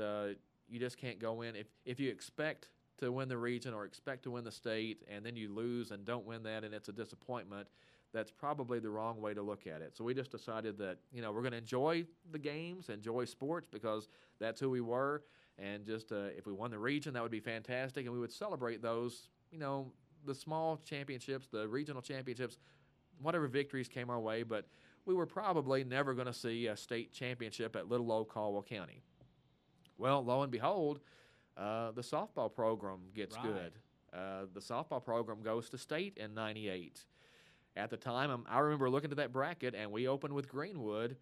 you just can't go in. If you expect to win the region or expect to win the state and then you lose and don't win that and it's a disappointment, that's probably the wrong way to look at it. So we just decided that, we're going to enjoy the games, enjoy sports because that's who we were. And just if we won the region, that would be fantastic. And we would celebrate those, the small championships, the regional championships, whatever victories came our way. But we were probably never going to see a state championship at little old Caldwell County. Well, lo and behold, the softball program gets good. The softball program goes to state in 98. At the time, I remember looking at that bracket, and we opened with Greenwood,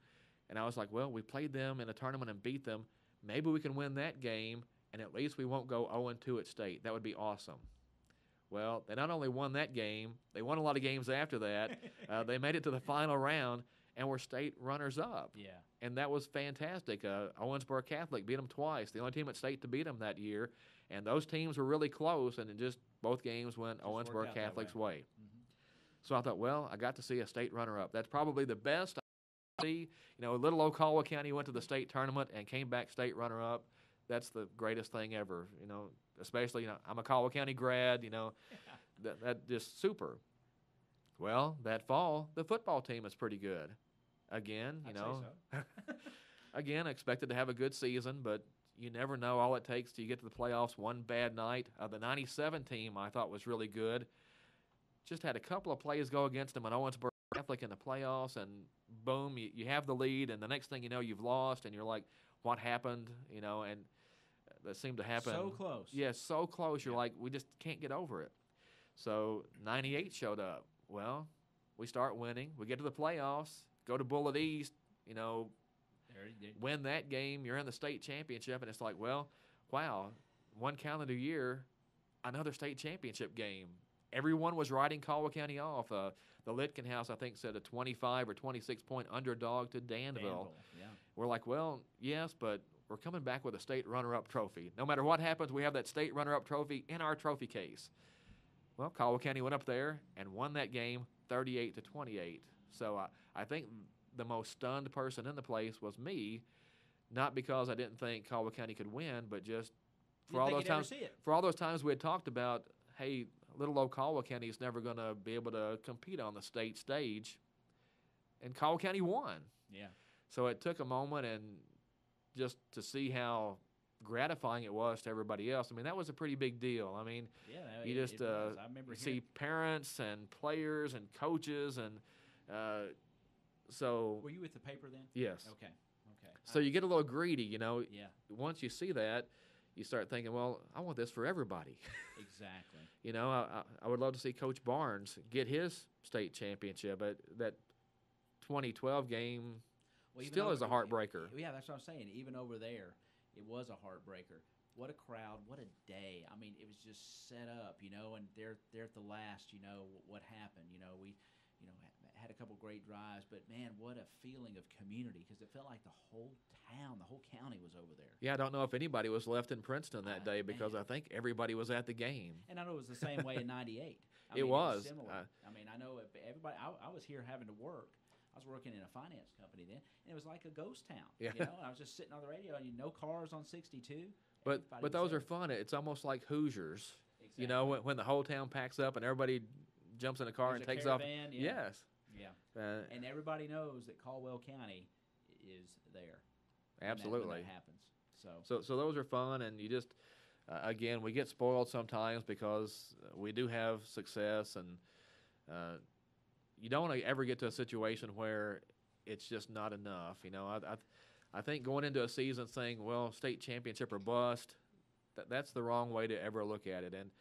and I was like, well, we played them in a tournament and beat them. Maybe we can win that game, and at least we won't go 0-2 at state. That would be awesome. Well, they not only won that game, they won a lot of games after that. They made it to the final round and were state runners-up. Yeah. And that was fantastic. Owensboro Catholic beat them twice, the only team at state to beat them that year. And those teams were really close, and both games went Owensboro Catholic's way. Mm-hmm. So I thought, well, I got to see a state runner-up. That's probably the best I see. Little old Caldwell County went to the state tournament and came back state runner-up. That's the greatest thing ever, especially, I'm a Caldwell County grad, that just super. Well, that fall, the football team is pretty good. Again, I'd say so. Again, expected to have a good season, but you never know. All it takes till you get to the playoffs, one bad night. The 97 team I thought was really good. Just had a couple of plays go against them at Owensboro Catholic in the playoffs, and boom, you have the lead, and the next thing you know, you've lost, and you're like, what happened? And that seemed to happen. So close. Yeah, so close. You're like, we just can't get over it. So 98 showed up. Well, we start winning. We get to the playoffs, go to Bullitt East, win that game. You're in the state championship, and it's like, well, wow, one calendar year, another state championship game. everyone was writing Caldwell County off. The Litkin House, I think, said a 25 or 26-point underdog to Danville. Yeah. We're like, well, yes, but we're coming back with a state runner-up trophy. No matter what happens, we have that state runner-up trophy in our trophy case. Well, Caldwell County went up there and won that game 38-28. So I think the most stunned person in the place was me, not because I didn't think Caldwell County could win, but just for all those times we had talked about, hey, little old Caldwell County is never going to be able to compete on the state stage, and Caldwell County won. Yeah. So it took a moment and just to see how gratifying it was to everybody else. I mean, that was a pretty big deal. I mean, you just see parents and players and coaches, and so. Were you with the paper then? Yes. Okay. So you get a little greedy, you know. Yeah. Once you see that, you start thinking, well, I want this for everybody. Exactly. You know, I would love to see Coach Barnes get his state championship, but that 2012 game still is a heartbreaker. Yeah, that's what I'm saying. Even over there, it was a heartbreaker. What a crowd! What a day! I mean, it was just set up, you know. And they're at the last, you know, what happened. You know, we, you know, had a couple great drives, but man, what a feeling of community, because it felt like the whole town, the whole county was over there. Yeah, I don't know if anybody was left in Princeton that day because I think everybody was at the game. And I know it was the same way in '98. It was similar. I mean, I know everybody. I was here having to work. I was working in a finance company then, and it was like a ghost town. Yeah. You know, and I was just sitting on the radio, and no cars on 62. But those are fun. It's almost like Hoosiers. Exactly. You know, when the whole town packs up and everybody jumps in a car and takes off. Yeah. Yes. Yeah. And everybody knows that Caldwell County is there. Absolutely. When that happens. So those are fun, and you just again, we get spoiled sometimes because we do have success, and you don't want to ever get to a situation where it's just not enough. You know, I think going into a season saying, well, state championship or bust, that's the wrong way to ever look at it. And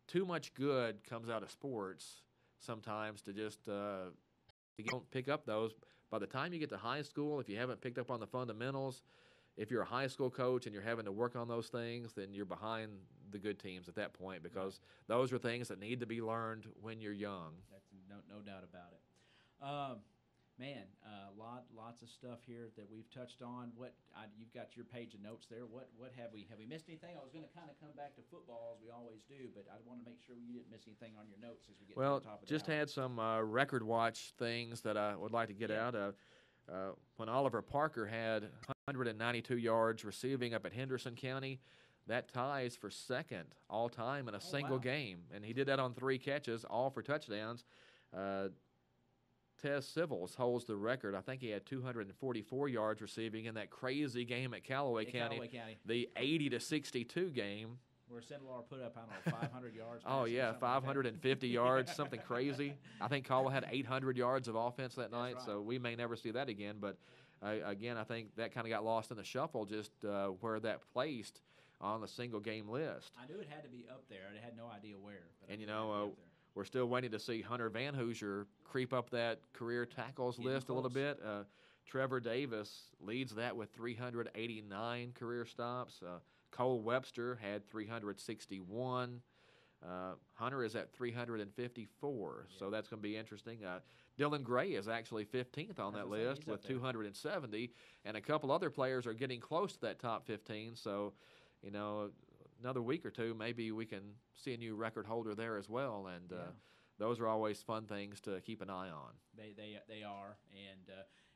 too much good comes out of sports sometimes to just you don't pick up those. By the time you get to high school, if you haven't picked up on the fundamentals, if you're a high school coach and you're having to work on those things, then you're behind the good teams at that point, because those are things that need to be learned when you're young. That's no doubt about it. Man, lots of stuff here that we've touched on. You've got your page of notes there. What have we missed anything? I was going to kind of come back to football as we always do, but I want to make sure you didn't miss anything on your notes as we get to the top of the just hour. had some record watch things that I would like to get out of. When Oliver Parker had 192 yards receiving up at Henderson County, that ties for second all time in a single game, and he did that on 3 catches, all for touchdowns. Tez Civils holds the record. I think he had 244 yards receiving in that crazy game at Callaway County, the 80-62 game. Where Sindelar put up, I don't know, 500 yards. Oh, yeah, 550 yards, something crazy. I think Caldwell had 800 yards of offense that night, so we may never see that again. But, again, I think that kind of got lost in the shuffle, just where that placed on the single-game list. I knew it had to be up there. I had no idea where. And, you know, we're still waiting to see Hunter Van Hoosier creep up that career tackles list a little bit. Trevor Davis leads that with 389 career stops. Cole Webster had 361. Hunter is at 354, so that's going to be interesting. Dylan Gray is actually 15th on that list with 270, and a couple other players are getting close to that top 15, so, you know, another week or two, maybe we can see a new record holder there as well, and those are always fun things to keep an eye on. They are,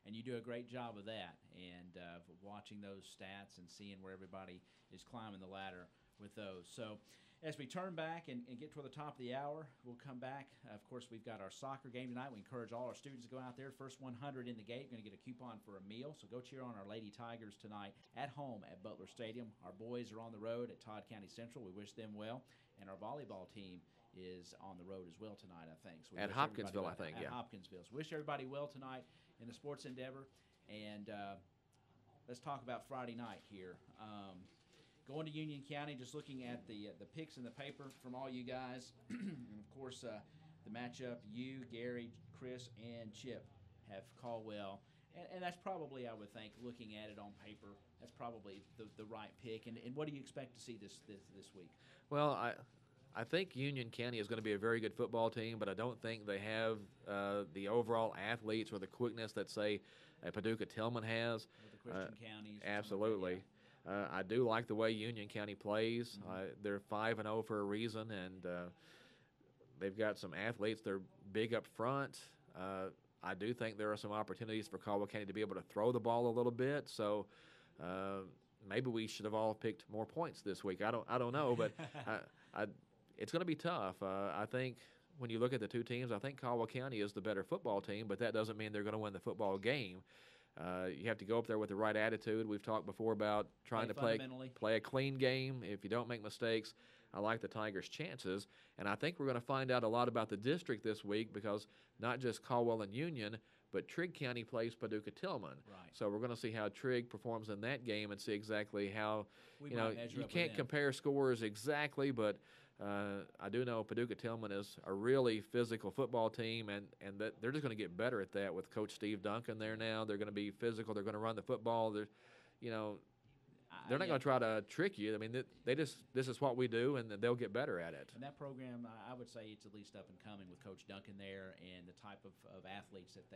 and you do a great job of that, and watching those stats and seeing where everybody is climbing the ladder with those. So as we turn back and get toward the top of the hour, we'll come back. Of course, we've got our soccer game tonight. We encourage all our students to go out there. First 100 in the gate, going to get a coupon for a meal. So go cheer on our Lady Tigers tonight at home at Butler Stadium. Our boys are on the road at Todd County Central. We wish them well. And our volleyball team is on the road as well tonight, I think. So at Hopkinsville, I think, At Hopkinsville. So wish everybody well tonight in the sports endeavor. And let's talk about Friday night here. Going to Union County, just looking at the picks in the paper from all you guys. And of course, the matchup, you, Gary, Chris, and Chip have Caldwell. And that's probably, I would think, looking at it on paper, that's probably the right pick. And what do you expect to see this week? Well, I think Union County is going to be a very good football team, but I don't think they have the overall athletes or the quickness that, say, Paducah Tillman has. Or the Christian counties. Absolutely. I do like the way Union County plays. They're 5-0 for a reason, and they've got some athletes. They're big up front. I do think there are some opportunities for Caldwell County to be able to throw the ball a little bit. So maybe we should have all picked more points this week. I don't know, but it's going to be tough. I think when you look at the two teams, I think Caldwell County is the better football team, but that doesn't mean they're going to win the football game. You have to go up there with the right attitude. We've talked before about trying to play a clean game. If you don't make mistakes, I like the Tigers' chances. And I think we're going to find out a lot about the district this week, because not just Caldwell and Union, but Trigg County plays Paducah Tillman. Right. So we're going to see how Trigg performs in that game and see exactly how, you can't compare scores exactly, but I do know Paducah Tillman is a really physical football team, and that they're just going to get better at that with Coach Steve Duncan there now. They're going to be physical. They're going to run the football. They're not going to try to trick you. I mean, this is what we do, and they'll get better at it. And that program, I would say it's at least up and coming with Coach Duncan there, and the type of athletes that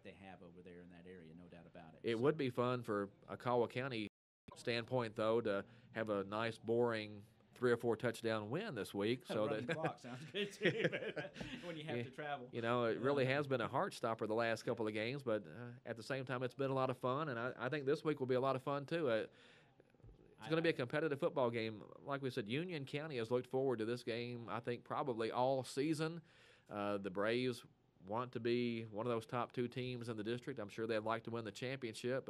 they have over there in that area, no doubt about it. It would be fun for a Caldwell County standpoint, though, to have a nice, boring 3 or 4 touchdown win this week. So running clock sounds good too. When you have to travel, it really has been a heart stopper the last couple of games. But at the same time, it's been a lot of fun, and I think this week will be a lot of fun too. It's going to be a competitive football game. Like we said, Union County has looked forward to this game, I think, probably all season. The Braves want to be one of those top 2 teams in the district. I'm sure they'd like to win the championship.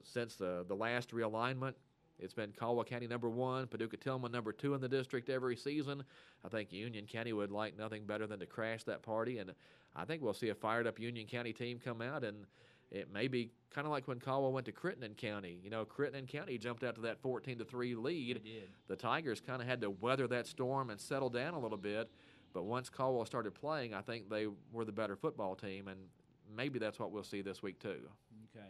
Since the last realignment, it's been Caldwell County number 1, Paducah Tillman number 2 in the district every season. I think Union County would like nothing better than to crash that party, and I think we'll see a fired-up Union County team come out, and it may be kind of like when Caldwell went to Crittenden County. Crittenden County jumped out to that 14-3 lead. They did. The Tigers kind of had to weather that storm and settle down a little bit, but once Caldwell started playing, I think they were the better football team, and maybe that's what we'll see this week too. Okay.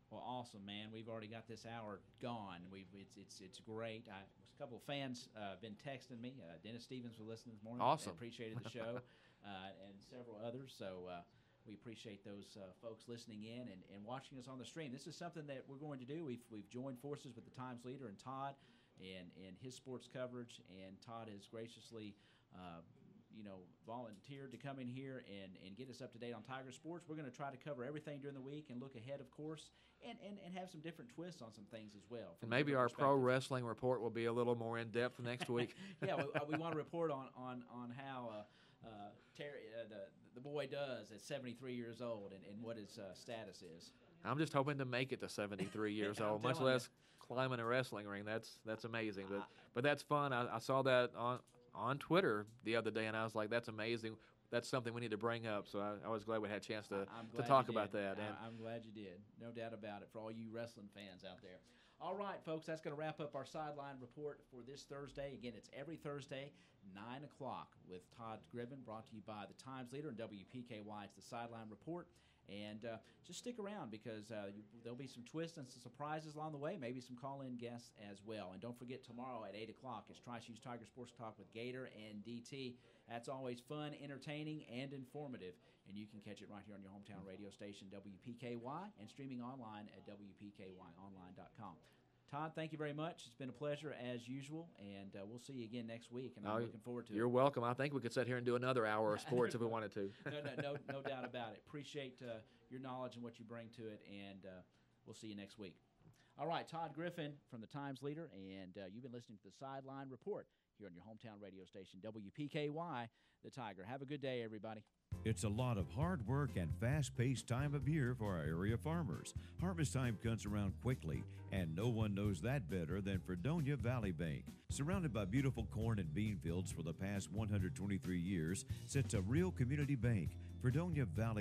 Well, awesome, man. We've already got this hour gone. It's great. A couple of fans been texting me. Dennis Stevens was listening this morning. Awesome. Appreciated the show, and several others. So we appreciate those folks listening in and watching us on the stream. This is something that we're going to do. We've joined forces with the Times leader and Todd and his sports coverage, and Todd has graciously volunteered to come in here and get us up to date on Tiger sports. We're going to try to cover everything during the week and look ahead, of course, and have some different twists on some things as well. And maybe our pro wrestling report will be a little more in depth next week. Yeah, we want to report on how Terry, the boy does at 73 years old and what his status is. I'm just hoping to make it to 73 years old, much less climbing a wrestling ring. That's amazing, but that's fun. I saw that on Twitter the other day, and I was like, that's amazing. That's something we need to bring up. So I was glad we had a chance to talk about that. I'm glad you did. No doubt about it, for all you wrestling fans out there. All right, folks, that's going to wrap up our Sideline Report for this Thursday. Again, it's every Thursday, 9 o'clock, with Todd Griffin, brought to you by the Times Leader and WPKY. It's the Sideline Report. And just stick around, because there'll be some twists and some surprises along the way, maybe some call-in guests as well. And don't forget, tomorrow at 8 o'clock, it's Tri-Shoes Tiger Sports Talk with Gator and DT. That's always fun, entertaining, and informative. And you can catch it right here on your hometown radio station, WPKY, and streaming online at WPKYonline.com. Todd, thank you very much. It's been a pleasure as usual, and we'll see you again next week, and I'm looking forward to it. You're welcome. I think we could sit here and do another hour of sports if we wanted to. No doubt about it. Appreciate your knowledge and what you bring to it, and we'll see you next week. All right, Todd Griffin from the Times Leader, and you've been listening to the Sideline Report here on your hometown radio station, WPKY, the Tiger. Have a good day, everybody. It's a lot of hard work and fast-paced time of year for our area farmers. Harvest time comes around quickly, and no one knows that better than Fredonia Valley Bank. Surrounded by beautiful corn and bean fields for the past 123 years, sits a real community bank, Fredonia Valley